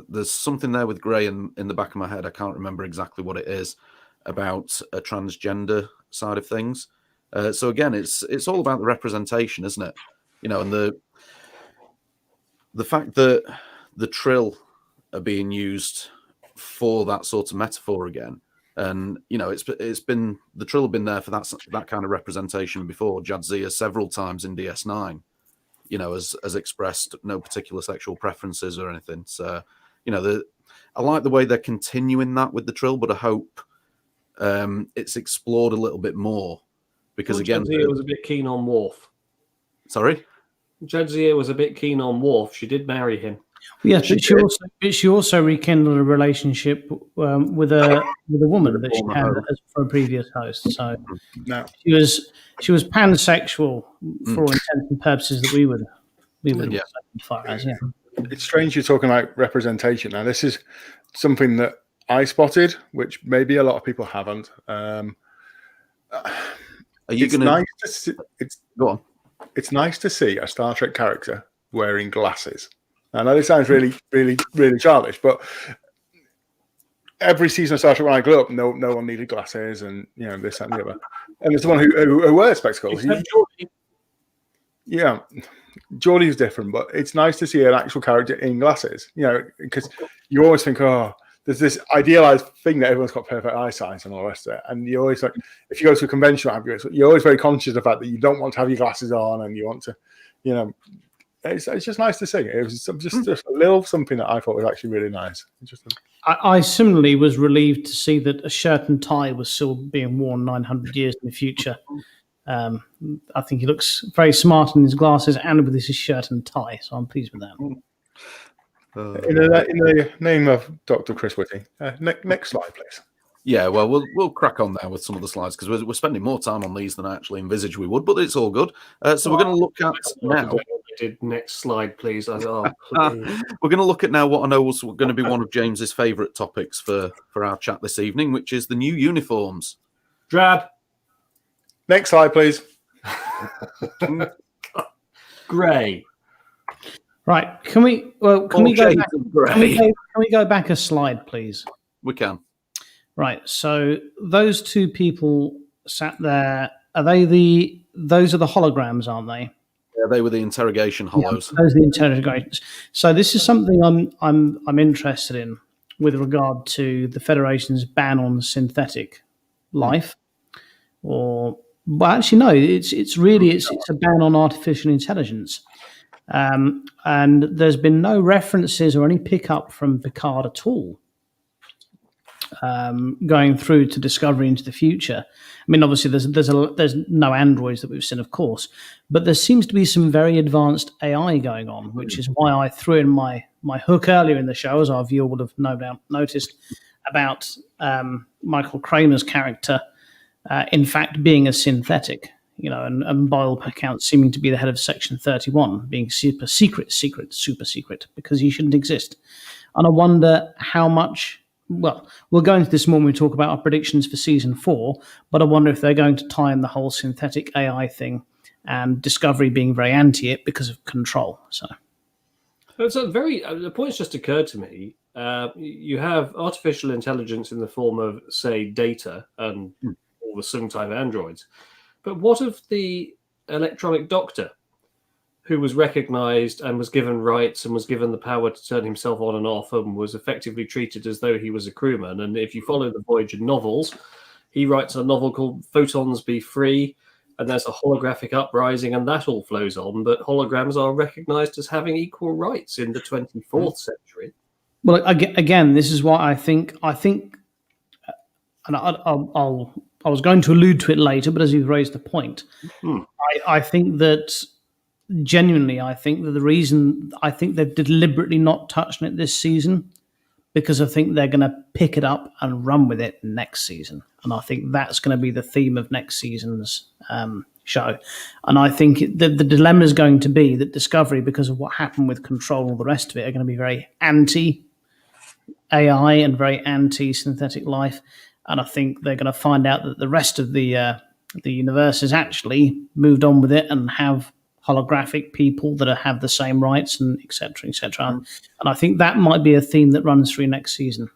There's something there with Gray in the back of my head. I can't remember exactly what it is about a transgender side of things. So again, it's all about the representation, isn't it? And the fact that the Trill are being used for that sort of metaphor again, and it's been the Trill have been there for that kind of representation before. Jadzia several times in DS9, has expressed no particular sexual preferences or anything. So, I like the way they're continuing that with the Trill, but I hope it's explored a little bit more, because again, Jadzia was a bit keen on Worf. Sorry, Jadzia was a bit keen on Worf. She did marry him. Yes, but she also rekindled a relationship with a woman that she had for a previous host. So she was pansexual for all intents and purposes that we would classify as. Yeah. It's strange you're talking about representation. Now, this is something that I spotted, which maybe a lot of people haven't. Are you going to? Go on. It's nice to see a Star Trek character wearing glasses. I know this sounds really, really, really childish, but every season of Star Trek when I grew up, no one needed glasses, and this and the other. And there's the one who wears spectacles. Yeah, Geordie's different, but it's nice to see an actual character in glasses. Because you always think, there's this idealized thing that everyone's got perfect eyesight and all the rest of it, and you always if you go to a convention, you're always very conscious of the fact that you don't want to have your glasses on, and you want to, It's just nice to see. It was just a little something that I thought was actually really nice. I similarly was relieved to see that a shirt and tie was still being worn 900 years in the future. I think he looks very smart in his glasses and with his shirt and tie, so I'm pleased with that. In the name of Dr. Chris Whitty, next slide, please. Yeah, well, we'll crack on now with some of the slides because we're spending more time on these than I actually envisaged we would, but it's all good. So we're going to look at now. Next slide, please. Please. We're going to look at now what I know was going to be one of James's favourite topics for our chat this evening, which is the new uniforms. Drab. Next slide, please. Grey. Right, can we go back a slide, please? We can. Right, so those two people sat there. Those are the holograms, aren't they? Yeah, they were the interrogation hollows. Yeah, those are the interrogators. So this is something I'm interested in with regard to the Federation's ban on synthetic life, well, actually no, it's a ban on artificial intelligence. And there's been no references or any pickup from Picard at all going through to Discovery into the future. I mean, obviously, there's no androids that we've seen, of course, but there seems to be some very advanced AI going on, which is why I threw in my hook earlier in the show, as our viewer would have no doubt noticed, about Michael Kramer's character, in fact, being a synthetic. And by all accounts, seeming to be the head of Section 31, being super secret, because he shouldn't exist. And I wonder how much. Well, we'll go into this more when we talk about our predictions for season 4. But I wonder if they're going to tie in the whole synthetic AI thing and Discovery being very anti it because of Control. So, the point's just occurred to me. You have artificial intelligence in the form of, say, Data and all the Soong-type androids. But what of the electronic doctor who was recognized and was given rights and was given the power to turn himself on and off and was effectively treated as though he was a crewman? And if you follow the Voyager novels, he writes a novel called Photons Be Free, and there's a holographic uprising, and that all flows on. But holograms are recognized as having equal rights in the 24th century. Well, again, this is why I think, and I was going to allude to it later, but as you've raised the point, I think that genuinely, I think that the reason they've deliberately not touched on it this season, because I think they're going to pick it up and run with it next season. And I think that's going to be the theme of next season's show. And I think the dilemma is going to be that Discovery, because of what happened with Control and all the rest of it, are going to be very anti-AI and very anti-synthetic life. And I think they're going to find out that the rest of the universe has actually moved on with it and have holographic people that have the same rights and et cetera, et cetera. And I think that might be a theme that runs through next season.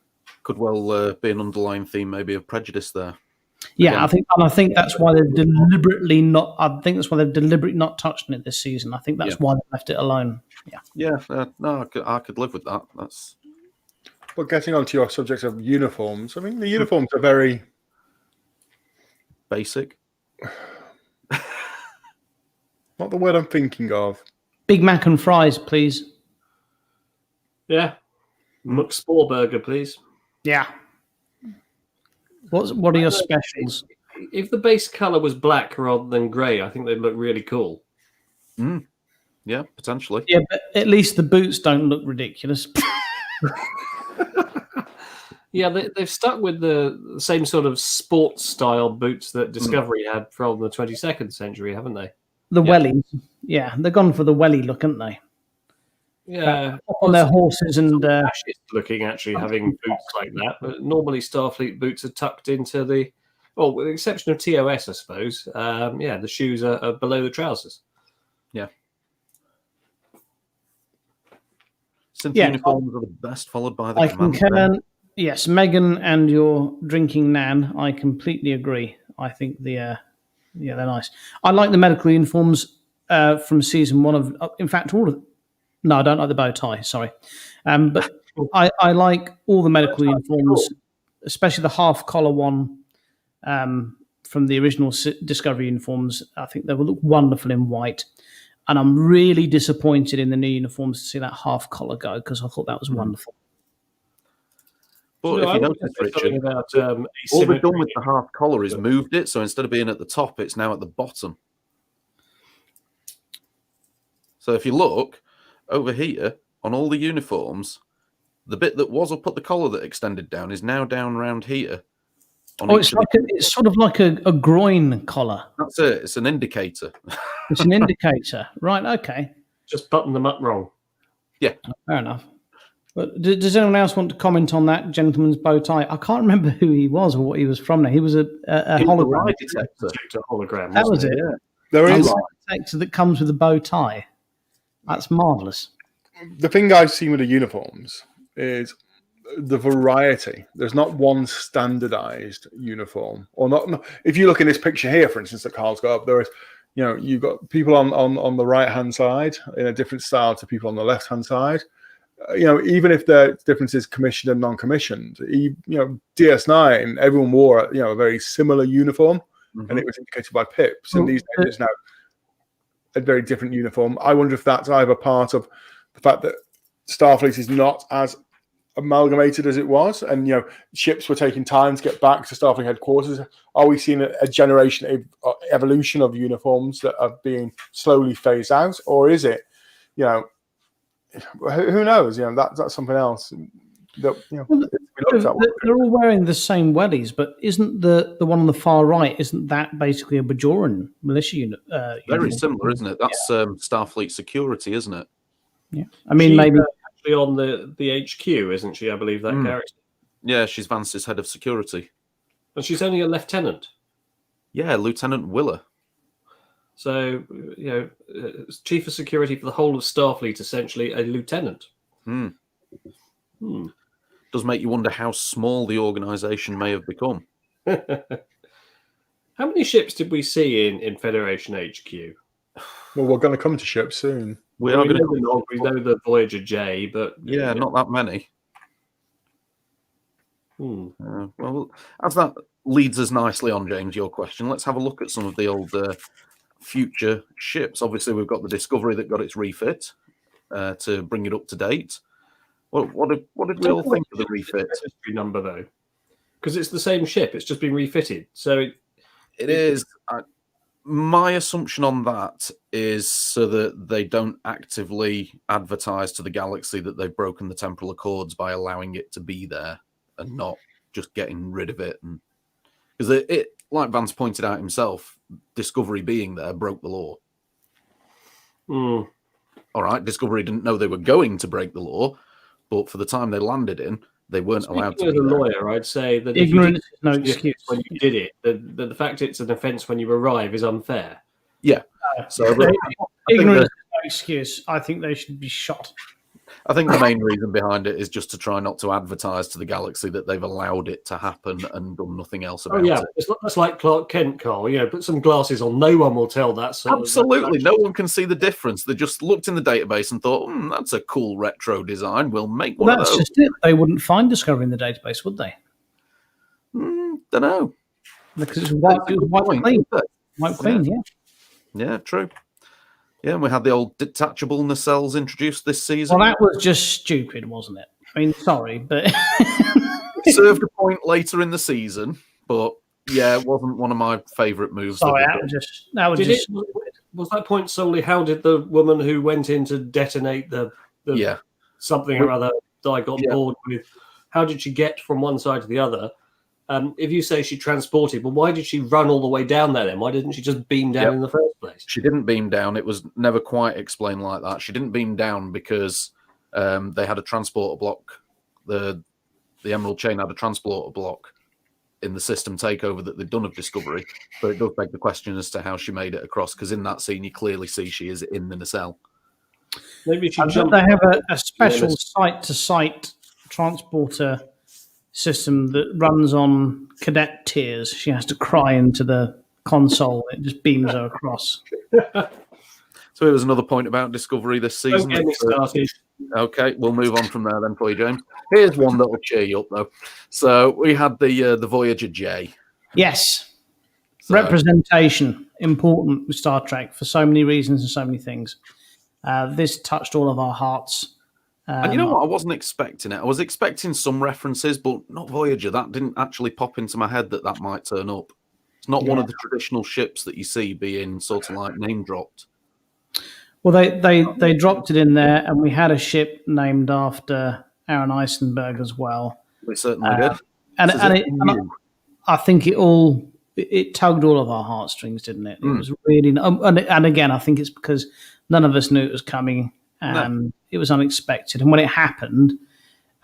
Could well be an underlying theme, maybe, of prejudice there. Yeah, I think that's why they've deliberately not. I think that's why they've deliberately not touched on it this season. I think that's why they left it alone. Yeah. No, I could live with that. That's. But getting onto your subject of uniforms, I mean, the uniforms are very basic. Not the word I'm thinking of. Big Mac and fries, please. Yeah. McSporburger, please. Yeah. What are your specials? If the base colour was black rather than grey, I think they'd look really cool. Yeah, potentially. Yeah, but at least the boots don't look ridiculous. Yeah, they've stuck with the same sort of sports style boots that Discovery had from the 22nd century, haven't they? The wellies. Yeah, they've gone for the welly look, haven't they? Yeah. On their horses and... fascist looking, actually, having boots like that. But normally Starfleet boots are tucked into the... Well, with the exception of TOS, I suppose. The shoes are below the trousers. Yeah. Synth uniforms are the best, followed by the command. Yes, Megan and your drinking nan, I completely agree. I think they're nice. I like the medical uniforms from season 1 of... In fact, all of... No, I don't like the bow tie, sorry. But I like all the medical uniforms, especially the half-collar one from the original Discovery uniforms. I think they will look wonderful in white. And I'm really disappointed in the new uniforms to see that half-collar go, because I thought that was wonderful. But So if I you was notice, gonna say something Richard, about all they've done asymmetry. with the half collar is moved it. So instead of being at the top, it's now at the bottom. So if you look over here on all the uniforms, the bit that was up at the collar that extended down is now down around here. On Oh, each it's of like it's sort of like a groin collar. That's it. It's an indicator. It's an indicator, right? Okay, Just button them up wrong. fair enough. But does anyone else want to comment on that gentleman's bow tie? I can't remember who he was or what he was from. Now he was a He was a hologram. lie detector. To hologram. That was wasn't it. Yeah. There A is lie detector that comes with a bow tie. That's marvelous. the thing I've seen with the uniforms is the variety. There's not one standardized uniform, or not. If you look in this picture here, for instance, that Carl's got up, there is, you've got people on the right hand side in a different style to people on the left hand side. Even if the difference is commissioned and non-commissioned, DS9, everyone wore a very similar uniform, and it was indicated by pips. And these days, it's now a very different uniform. I wonder if that's either part of the fact that Starfleet is not as amalgamated as it was, and ships were taking time to get back to Starfleet headquarters. Are we seeing a generation evolution of uniforms that are being slowly phased out, or is it, who knows? That's something else. They're all wearing the same wellies, but isn't the one on the far right? Isn't that basically a Bajoran militia unit? Very uniform? similar, isn't it? That's Starfleet security, isn't it? Yeah, I mean She's maybe actually on the HQ, isn't she? I believe that character. Yeah, she's Vance's head of security. And she's only a lieutenant. Yeah, Lieutenant Willer. So, chief of security for the whole of Starfleet, essentially a lieutenant. Does make you wonder how small the organisation may have become. How many ships did we see in Federation HQ? Well, we're going to come to ships soon. We Well, are we going know the Nog, we know the Voyager J, but Yeah, not that many. Well, as that leads us nicely on, James, your question, let's have a look at some of the old future ships. Obviously, we've got the Discovery that got its refit to bring it up to date. Well, what did we all think of the refit? History number though, because it's the same ship. It's just been refitted. So It is. My assumption on that is so that they don't actively advertise to the galaxy that they've broken the temporal accords by allowing it to be there and not just getting rid of it. And because it, like Vance pointed out himself, Discovery being there broke the law. All right, Discovery didn't know they were going to break the law, but for the time they landed in, they weren't allowed to. As be a there. lawyer, I'd say that ignorance is no if you did excuse. when you did it, the fact it's an offence when you arrive is unfair. Yeah. So Ignorance is no excuse. I think they should be shot. I think the main reason behind it is just to try not to advertise to the galaxy that they've allowed it to happen and done nothing else about it. It's like Clark Kent, Carl. Put some glasses on. No one will tell that. Absolutely, no one can see the difference. They just looked in the database and thought, "That's a cool retro design. We'll make one of That's those." just it. They wouldn't find Discovery in the database, would they? Don't know. Because it's white, That's a good point, clean. isn't it? White clean, yeah. Yeah, true. Yeah, and we had the old detachable nacelles introduced this season. Well, that was just stupid, wasn't it? I mean, sorry, but Served a point later in the season, but yeah, it wasn't one of my favourite moves. sorry, that that was Did just. was that point solely? How did the woman who went in to detonate the yeah, something or other that I got Yeah. bored with? How did she get from one side to the other? If you say she transported, well, why did she run all the way down there then? Why didn't she just beam down in the first place? she didn't beam down. It was never quite explained like that. She didn't beam down because they had a transporter block. The Emerald Chain had a transporter block in the system takeover that they'd done of Discovery. So it does beg the question as to how she made it across, because in that scene you clearly see she is in the nacelle. Maybe she I bet jumped. they have a special site-to-site transporter system that runs on cadet tears. She has to cry into the console. It just beams her across. So it was another point about Discovery this season. Don't get me started. Okay, we'll move on from there then for you, James. Here's one that will cheer you up, though. So we had the Voyager J. Yes. So, Representation, important with Star Trek for so many reasons and so many things. This touched all of our hearts. And you know what? I wasn't expecting it. I was expecting some references, but not Voyager. That didn't actually pop into my head that might turn up. It's not one of the traditional ships that you see being sort of like name dropped. Well, they dropped it in there, and we had a ship named after Aaron Eisenberg as well. They certainly did. And I think it tugged all of our heartstrings, didn't it? It was really, and again, I think it's because none of us knew it was coming. It was unexpected, and when it happened,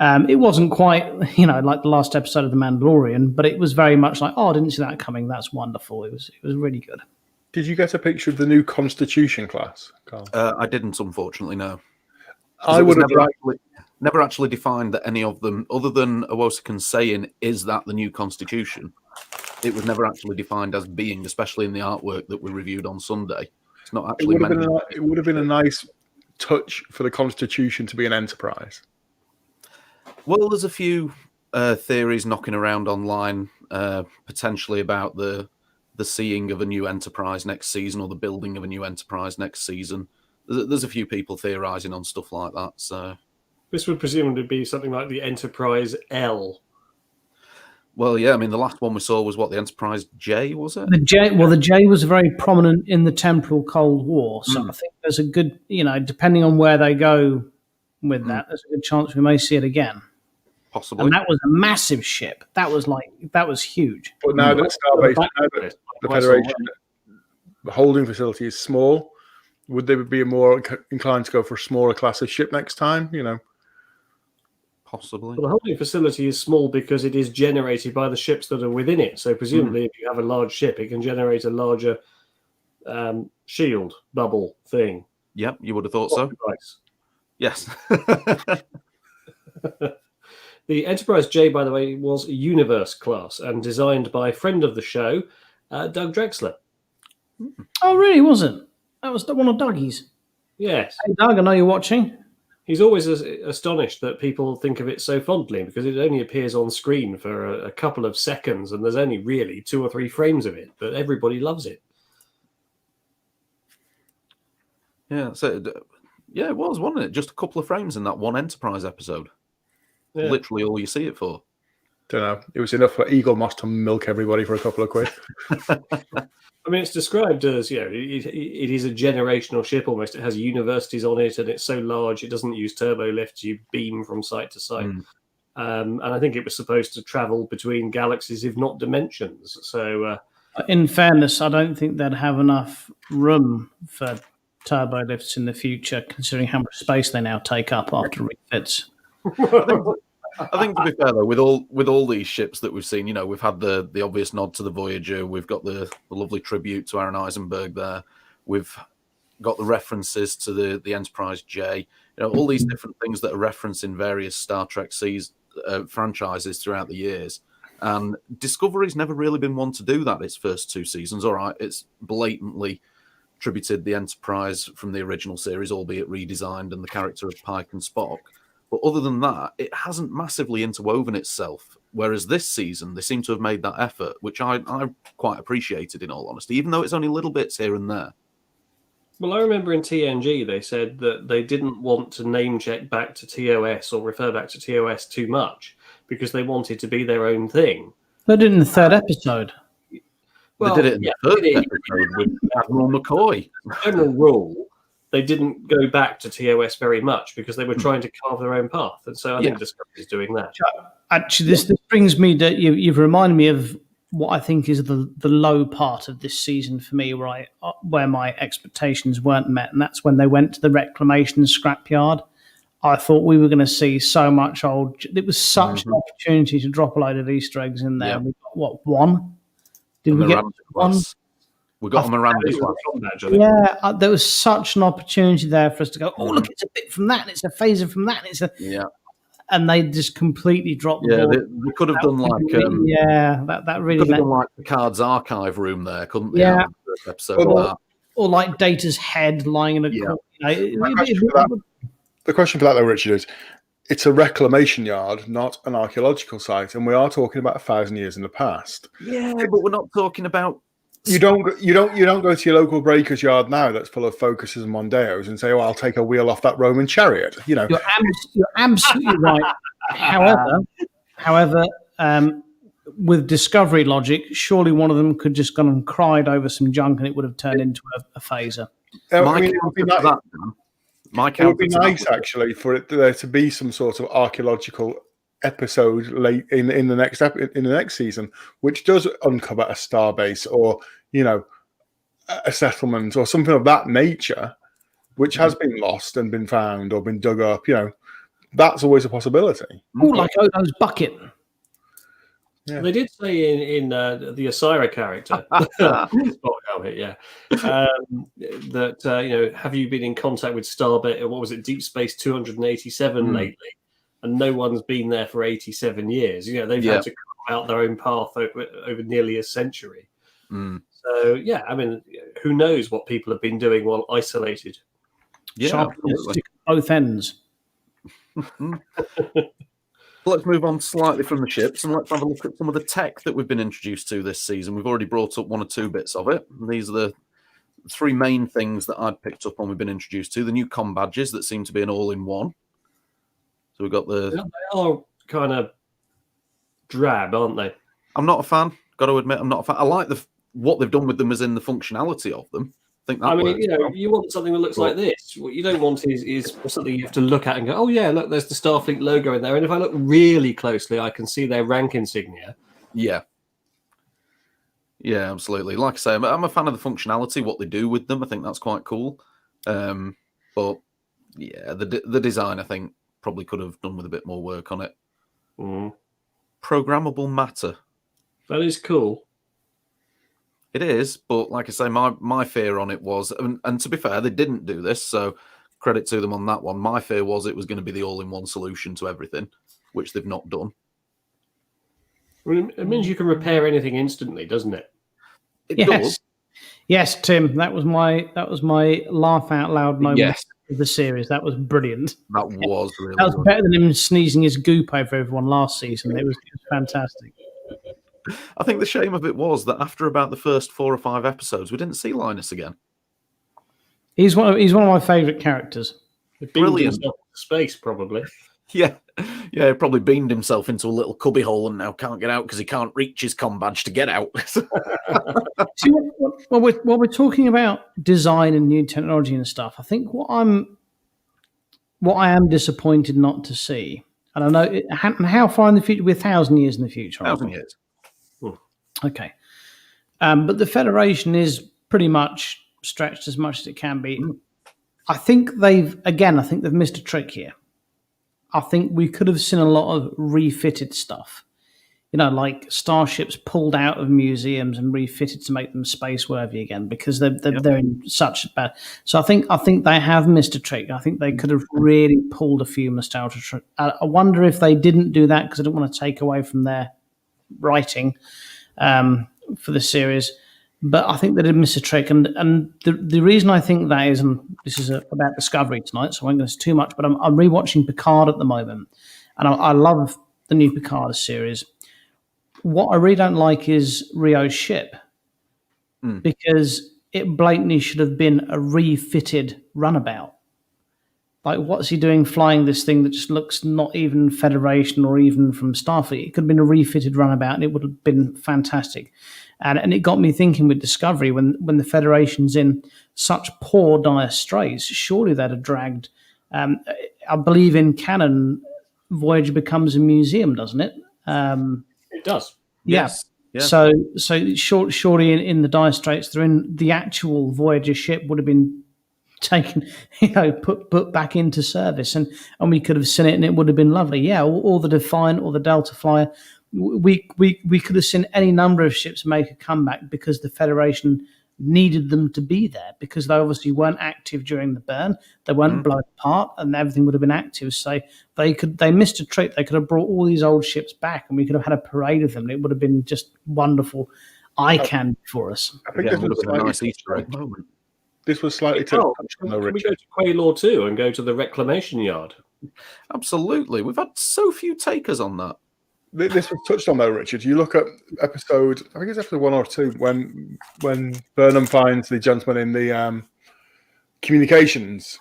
it wasn't quite, like the last episode of The Mandalorian, but it was very much like, oh, I didn't see that coming. That's wonderful. It was really good. Did you get a picture of the new Constitution class, Carl? I didn't, unfortunately, no. I would have never actually defined that any of them, other than Owosekun saying, "Is that the new Constitution?" It was never actually defined as being, especially in the artwork that we reviewed on Sunday. It's not actually. It would have been a nice touch for the Constitution to be an Enterprise. Well, there's a few theories knocking around online, potentially about the seeing of a new Enterprise next season or the building of a new Enterprise next season. There's a few people theorizing on stuff like that. So this would presumably be something like the Enterprise L. Well, yeah, I mean, the last one we saw was the Enterprise J, was it? The J was very prominent in the temporal Cold War. So I think there's a good, depending on where they go with that, there's a good chance we may see it again. Possibly. And that was a massive ship. That was huge. But now that Starbase, the Federation, the holding facility is small, would they be more inclined to go for a smaller class of ship next time? Possibly. Well, the holding facility is small because it is generated by the ships that are within it. So presumably, if you have a large ship, it can generate a larger shield bubble thing. Yep, you would have thought so. Device. Yes. The Enterprise J, by the way, was a Universe class and designed by friend of the show, Doug Drexler. Oh, really? Was it? That was one of Dougie's. Yes. Hey, Doug, I know you're watching. He's always astonished that people think of it so fondly because it only appears on screen for a couple of seconds and there's only really 2 or 3 frames of it, but everybody loves it. Yeah, so it was, wasn't it? Just a couple of frames in that one Enterprise episode. Yeah. Literally all you see it for. Don't know. It was enough for Eagle Moss to milk everybody for a couple of quid. I mean, it's described as, it is a generational ship almost. It has universities on it, and it's so large it doesn't use turbo lift. You beam from site to site. And I think it was supposed to travel between galaxies, if not dimensions. So, in fairness, I don't think they'd have enough room for turbo lifts in the future, considering how much space they now take up after refits. I think to be fair though, with all these ships that we've seen, we've had the obvious nod to the Voyager, we've got the lovely tribute to Aaron Eisenberg there, we've got the references to the Enterprise J, all these different things that are referenced in various Star Trek franchises throughout the years. And Discovery's never really been one to do that its first 2 seasons. All right, it's blatantly tributed the Enterprise from the original series, albeit redesigned, and the character of Pike and Spock. But other than that, it hasn't massively interwoven itself. Whereas this season, they seem to have made that effort, which I quite appreciated, in all honesty, even though it's only little bits here and there. Well, I remember in TNG, they said that they didn't want to name check back to TOS or refer back to TOS too much because they wanted to be their own thing. They did in the 3rd episode. Well, they did it in the 3rd episode with Admiral McCoy. General rule, they didn't go back to TOS very much because they were trying to carve their own path. And so I think Discovery is doing that. Actually, this brings me to, you've reminded me of what I think is the low part of this season for me, where my expectations weren't met. And that's when they went to the reclamation scrapyard. I thought we were going to see so much it was such an opportunity to drop a load of Easter eggs in there. Yeah. We got, one? Did we get one? We got a Miranda class. Yeah, there was such an opportunity there for us to go, oh, look, it's a bit from that, and it's a phaser from that, and it's a... Yeah. And they just completely dropped the ball. We could have done like... that really... Could have done like Picard's archive room there, couldn't we? Yeah. Episode or like Data's head lying in a corner. The question for that, though, Richard, is it's a reclamation yard, not an archaeological site, and we are talking about 1,000 years in the past. Yeah, but we're not talking about You don't go to your local breaker's yard now that's full of Focuses and Mondeos and say, "Oh, I'll take a wheel off that Roman chariot." You know, you're absolutely right. However, with Discovery logic, surely one of them could just gone and cried over some junk, and it would have turned into a phaser. it would be nice that actually for there to be some sort of archaeological episode late in the next season, which does uncover a starbase or a settlement or something of that nature, which has been lost and been found or been dug up. That's always a possibility. Oh, like Odo's bucket. Yeah. They did say in the Osira character, that have you been in contact with Starbase? What was it, Deep Space 287 lately? And no one's been there for 87 years. They've had to carve out their own path over nearly a century. So I mean, who knows what people have been doing while isolated? Yeah, both ends. Let's move on slightly from the ships and let's have a look at some of the tech that we've been introduced to this season. We've already brought up one or two bits of it. These are the three main things that I'd picked up on we've been introduced to. The new comm badges that seem to be an all-in-one. So we've got the... They are kind of drab, aren't they? I'm not a fan. Got to admit, I'm not a fan. I like what they've done with them as in the functionality of them. I think that you want something that looks like this. What you don't want is something you have to look at and go, oh yeah, look, there's the Starfleet logo in there. And if I look really closely, I can see their rank insignia. Yeah, absolutely. Like I say, I'm a fan of the functionality, what they do with them. I think that's quite cool. But yeah, the design, I think, probably could have done with a bit more work on it. Programmable matter. That is cool. It is, but like I say, my fear on it was, and to be fair, they didn't do this, so credit to them on that one. My fear was it was going to be the all-in-one solution to everything, which they've not done. It means you can repair anything instantly, doesn't it? It does. Yes, Tim, that was my laugh out loud moment of the series. That was brilliant. That was really that was good. better than him sneezing his goop over everyone last season. It was fantastic. I think the shame of it was that after about the first 4 or 5 episodes, we didn't see Linus again. He's one of my favourite characters. Brilliant space, probably. Yeah, he probably beamed himself into a little cubby hole and now can't get out because he can't reach his comm badge to get out. See, while we're talking about design and new technology and stuff, I think what I am disappointed not to see, and I know how far in the future, we're 1,000 years in the future. 1,000 years. Okay. But the Federation is pretty much stretched as much as it can be. I think they've missed a trick here. I think we could have seen a lot of refitted stuff. Like starships pulled out of museums and refitted to make them space worthy again because they're in such bad. So I think they have missed a trick. I think they could have really pulled a few nostalgia tricks. I wonder if they didn't do that because I don't want to take away from their writing for the series, but I think they did miss a trick, and the reason I think that is, and this is about Discovery tonight, so I won't go into too much, but I'm rewatching Picard at the moment, and I love the new Picard series. What I really don't like is Rio's ship, because it blatantly should have been a refitted runabout. Like, what's he doing flying this thing that just looks not even Federation or even from Starfleet? It could have been a refitted runabout and it would have been fantastic. And it got me thinking with Discovery, when the Federation's in such poor, dire straits, surely they'd have dragged... I believe in canon, Voyager becomes a museum, doesn't it? It does. Yeah. Yes. So surely in the dire straits they're in, the actual Voyager ship would have been taken, put back into service, and we could have seen it, and it would have been lovely. Yeah, or the Defiant or the Delta Flyer, we could have seen any number of ships make a comeback because the Federation needed them to be there, because they obviously weren't active during the burn, they weren't blown apart, and everything would have been active. So they missed a trick. They could have brought all these old ships back, and we could have had a parade of them. It would have been just wonderful eye candy for us. I think this would have been a nice Easter egg moment. This was slightly can we go to Quaylor 2 and go to the reclamation yard? Absolutely. We've had so few takers on that. this was touched on though, Richard. You look at episode, I think it's episode 1 or 2, when Burnham finds the gentleman in the communications,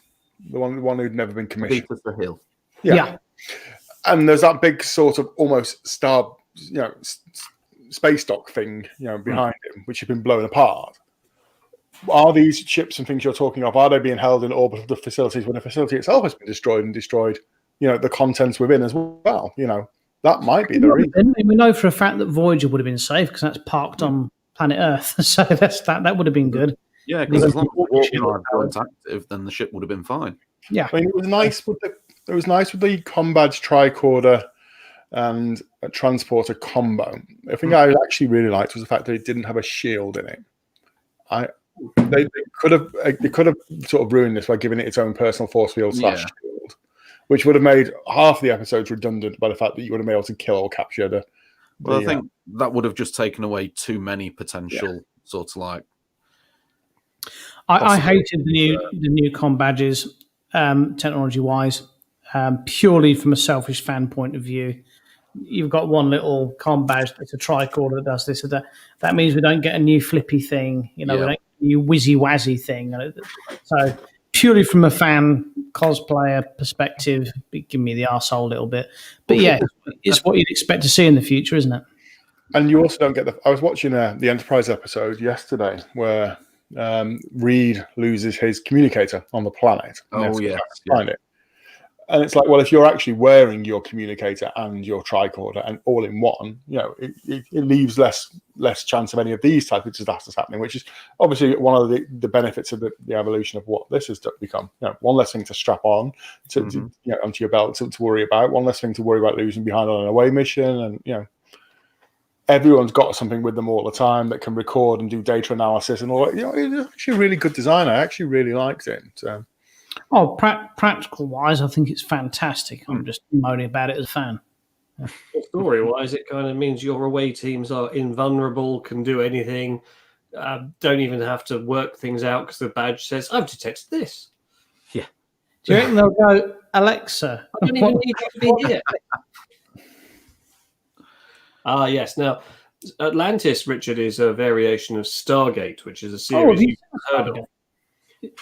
the one who'd never been commissioned. Peter the Hill. Yeah. And there's that big sort of almost star, space dock thing, behind him, which had been blown apart. Are these ships and things you're talking of, are they being held in orbit of the facilities when the facility itself has been destroyed, the contents within as well? That might be the reason. We know for a fact that Voyager would have been safe because that's parked on planet Earth. So that would have been good. Yeah, because as long as the warp drive weren't active, then the ship would have been fine. Yeah. I mean, it was nice with the Combadge tricorder and a transporter combo. The thing I actually really liked was the fact that it didn't have a shield in it. They could have sort of ruined this by giving it its own personal force field / shield, which would have made half the episodes redundant by the fact that you would have been able to kill or capture the. Well, I think that would have just taken away too many potential sort of like. I hated the new comm badges, technology wise, purely from a selfish fan point of view. You've got one little comm badge that's a tricorder that does this or that. That means we don't get a new flippy thing, we don't get a new whizzy wazzy thing. So purely from a fan cosplayer perspective, give me the arsehole a little bit. But yeah, it's what you'd expect to see in the future, isn't it? And you also don't get I was watching the Enterprise episode yesterday where Reed loses his communicator on the planet. Oh, yes. Find it. And it's like, well, if you're actually wearing your communicator and your tricorder and all in one, it leaves less chance of any of these types of disasters happening, which is obviously one of the benefits of the evolution of what this has become. One less thing to strap on to onto your belt to worry about, one less thing to worry about losing behind on an away mission, and everyone's got something with them all the time that can record and do data analysis and all that. It's actually a really good design. I actually really liked it. So. Oh, practical wise, I think it's fantastic. I'm just moaning about it as a fan. Story wise, it kind of means your away teams are invulnerable, can do anything, don't even have to work things out because the badge says, I've detected this. Yeah. Do you reckon they'll go, Alexa? I don't even need you to be here. Yes. Now, Atlantis, Richard, is a variation of Stargate, which is a series you've heard of.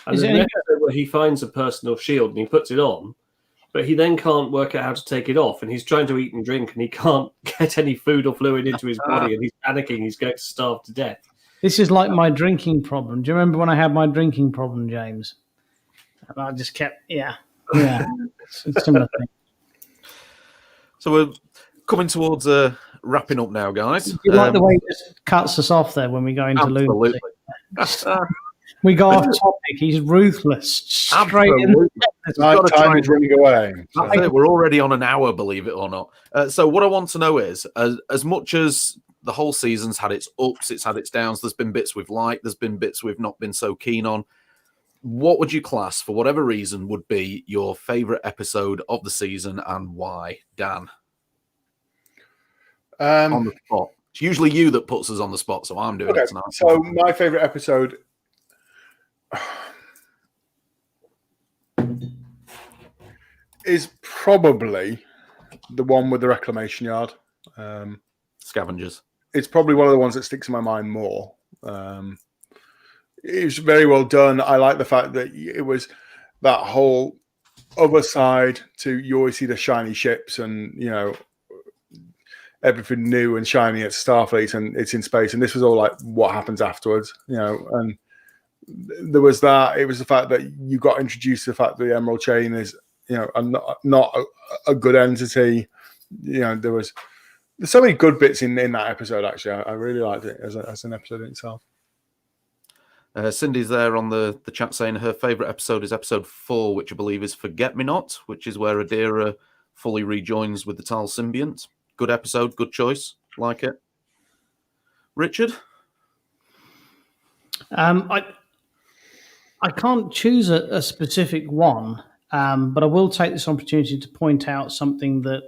And there's an episode where he finds a personal shield and he puts it on, but he then can't work out how to take it off, and he's trying to eat and drink and he can't get any food or fluid into his body, and he's panicking, he's going to starve to death. This is like my drinking problem. Do you remember when I had my drinking problem, James? And I just kept, it's a similar thing. So we're coming towards wrapping up now, guys. You like the way it just cuts us off there when we go into lunacy? We go off topic. He's ruthless. Straight in. Time is running away. We're already on an hour, believe it or not. So what I want to know is, as much as the whole season's had its ups, it's had its downs, there's been bits we've liked, there's been bits we've not been so keen on. What would you class, for whatever reason, would be your favourite episode of the season and why, Dan? On the spot. It's usually you that puts us on the spot, so I'm doing it tonight. So my favourite episode is probably the one with the reclamation yard. Scavengers. It's probably one of the ones that sticks in my mind more. It was very well done. I like the fact that it was that whole other side to, you always see the shiny ships and, everything new and shiny at Starfleet, and it's in space. And this was all like what happens afterwards, and there was that. It was the fact that you got introduced to the fact that the Emerald Chain is, not a good entity. There's so many good bits in that episode. Actually, I really liked it as an episode in itself. Cindy's there on the chat saying her favourite episode is episode 4, which I believe is Forget Me Not, which is where Adira fully rejoins with the Tal symbiont. Good episode, good choice. Like it. Richard? I can't choose a specific one, but I will take this opportunity to point out something that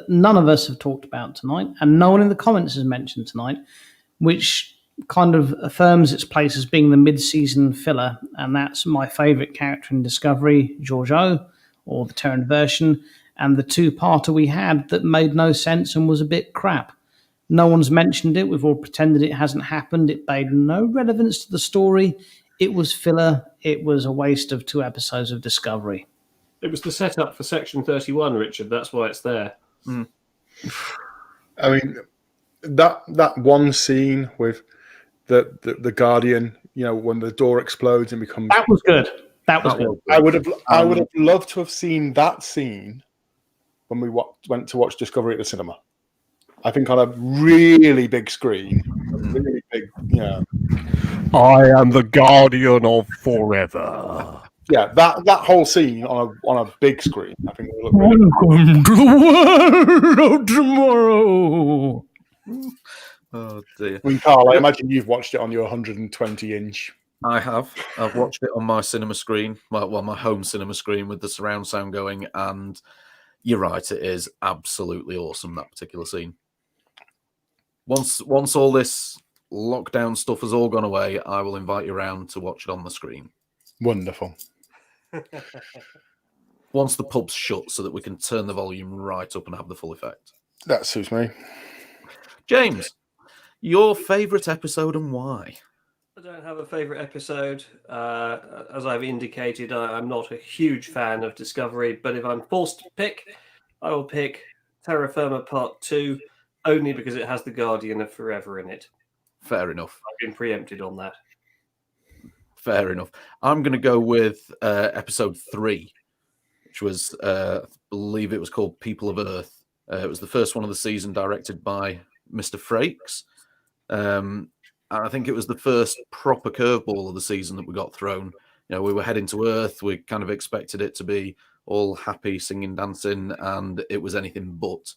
none of us have talked about tonight, and no one in the comments has mentioned tonight, which kind of affirms its place as being the mid-season filler, and that's my favourite character in Discovery, Georgiou, or the Terran version, and the two-parter we had that made no sense and was a bit crap. No one's mentioned it. We've all pretended it hasn't happened. It made no relevance to the story. It was filler. It was a waste of 2 episodes of Discovery. It was the setup for Section 31, Richard. That's why it's there. I mean, that one scene with the Guardian, when the door explodes and becomes... That was good. That was good. I would have loved to have seen that scene when we went to watch Discovery at the cinema. I think on a really big screen, really big, I am the guardian of forever. Yeah, that whole scene on a big screen, I think would look really Welcome to the world of tomorrow. Oh dear. I mean, Carl, I imagine you've watched it on your 120-inch. I have. I've watched it on my cinema screen, well, my home cinema screen with the surround sound going, and you're right, it is absolutely awesome, that particular scene. Once all this lockdown stuff has all gone away, I will invite you around to watch it on the screen. Wonderful. Once the pub's shut so that we can turn the volume right up and have the full effect. That suits me. James, your favourite episode and why? I don't have a favourite episode. As I've indicated, I'm not a huge fan of Discovery, but if I'm forced to pick, I will pick Terra Firma Part 2, only because it has the Guardian of Forever in it. Fair enough. I've been preempted on that. Fair enough. I'm going to go with episode 3, which was, I believe it was called People of Earth. It was the first one of the season, directed by Mr. Frakes. And I think it was the first proper curveball of the season that we got thrown. We were heading to Earth. We kind of expected it to be all happy, singing, dancing, and it was anything but.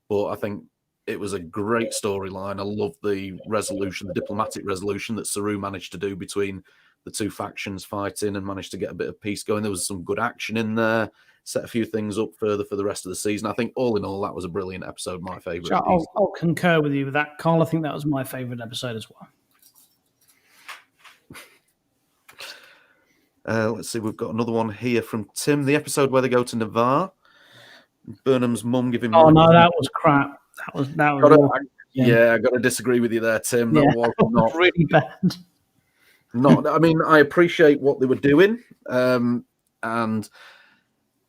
But I think it was a great storyline. I love the resolution, the diplomatic resolution that Saru managed to do between the two factions fighting and managed to get a bit of peace going. There was some good action in there, set a few things up further for the rest of the season. I think all in all, that was a brilliant episode, my favourite. I'll concur with you with that, Carl. I think that was my favourite episode as well. Let's see, we've got another one here from Tim. The episode where they go to Navarre. Burnham's mum giving... Oh, no, that was crap. That was I got to disagree with you there, Tim. That was not really bad. I mean, I appreciate what they were doing, and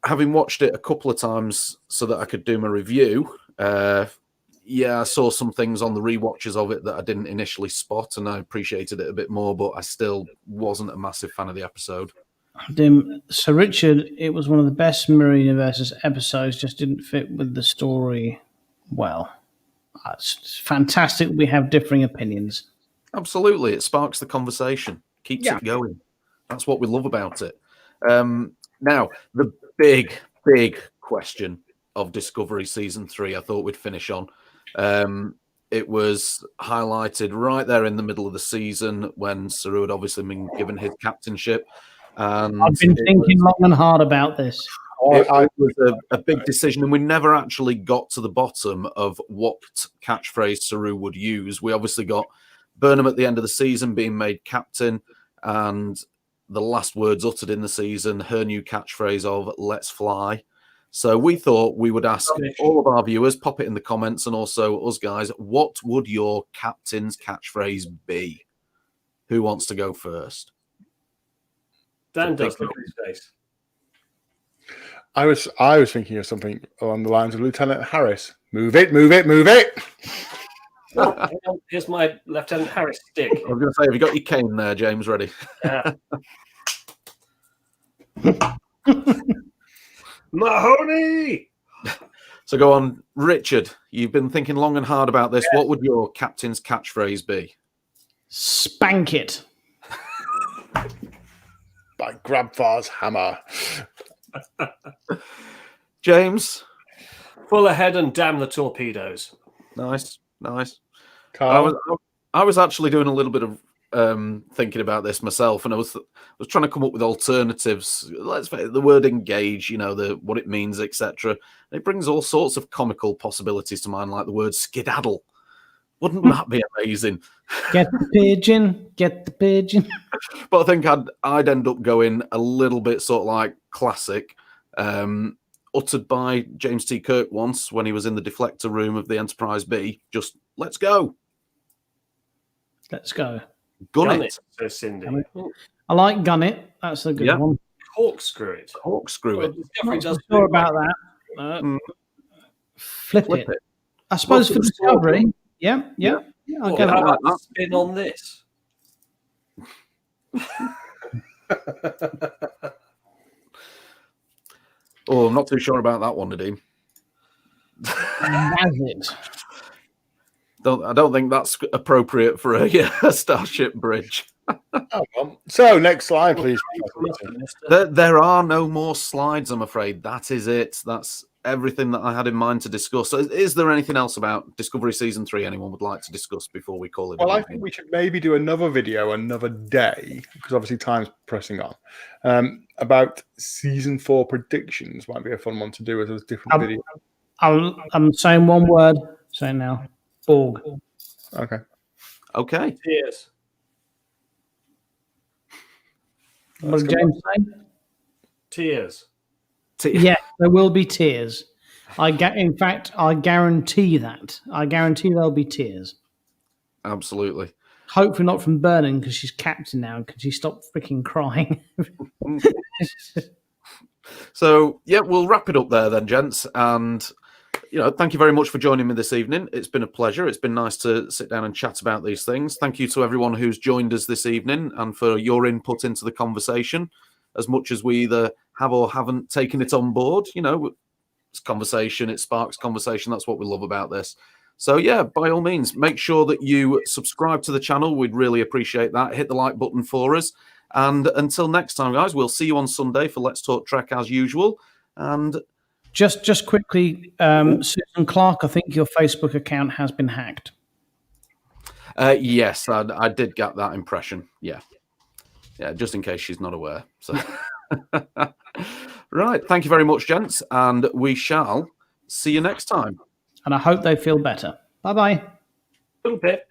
having watched it a couple of times so that I could do my review, I saw some things on the rewatches of it that I didn't initially spot, and I appreciated it a bit more, but I still wasn't a massive fan of the episode. So, Richard, it was one of the best Mirror Universes episodes, just didn't fit with the story well. It's fantastic we have differing opinions. Absolutely. It sparks the conversation, keeps it going. That's what we love about it. Now, the big question of Discovery Season 3, I thought we'd finish on. It was highlighted right there in the middle of the season when Saru had obviously been given his captainship. And I've been thinking long and hard about this. It was a big decision, and we never actually got to the bottom of what catchphrase Saru would use. We obviously got Burnham at the end of the season being made captain, and the last words uttered in the season, her new catchphrase of "Let's fly." So we thought we would ask all of our viewers, pop it in the comments, and also us guys, what would your captain's catchphrase be? Who wants to go first? Dan does look at his face. I was thinking of something along the lines of Lieutenant Harris. Move it, move it, move it. Oh, here's my Lieutenant Harris stick. I was going to say, have you got your cane there, James, ready? Yeah. Mahoney! So go on, Richard. You've been thinking long and hard about this. What would your captain's catchphrase be? Spank it. By Grabfar's hammer. James? Full ahead and damn the torpedoes. Nice. Carl? I was actually doing a little bit of thinking about this myself, and I was trying to come up with alternatives. Let's say the word engage, what it means, etc. It brings all sorts of comical possibilities to mind, like the word skedaddle. Wouldn't that be amazing? Get the pigeon. Get the pigeon. But I think I'd end up going a little bit sort of like classic, uttered by James T. Kirk once when he was in the deflector room of the Enterprise B. Just, let's go. Let's go. Gun it. says Cindy. Gun it. I like gun it. That's a good Yeah. one. Corkscrew it. Corkscrew it. Discovery Not so does sure do that. about that. Flip Flip it. it. I suppose Well, for Discovery. Yeah. I'll Well, go how with like about the spin on this? Oh, I'm not too sure about that one, Nadeem. Has it? I don't think that's appropriate for a Starship bridge. Oh, well. So next slide, please. There are no more slides, I'm afraid. That is it. That's everything that I had in mind to discuss. So is there anything else about Discovery Season 3 anyone would like to discuss before we call it? Well, I think we should maybe do another video another day, because obviously time's pressing on, about Season 4 predictions. Might be a fun one to do as a different video. I'm saying one word. Saying now. Borg. Okay. Okay. Cheers. What did James say? Tears. Yeah, there will be tears. In fact, I guarantee that. I guarantee there'll be tears. Absolutely. Hopefully not from Vernon, because she's captain now. Can she stop freaking crying? So, yeah, we'll wrap it up there then, gents. And, thank you very much for joining me this evening. It's been a pleasure. It's been nice to sit down and chat about these things. Thank you to everyone who's joined us this evening and for your input into the conversation. As much as we either have or haven't taken it on board, it's conversation, it sparks conversation. That's what we love about this. So, yeah, by all means, make sure that you subscribe to the channel. We'd really appreciate that. Hit the like button for us. And until next time, guys, we'll see you on Sunday for Let's Talk Trek as usual. And just quickly, Susan Clark, I think your Facebook account has been hacked. yes, I did get that impression. Yeah, just in case she's not aware. So, right, thank you very much, gents, and we shall see you next time. And I hope they feel better. Bye-bye. Little bit.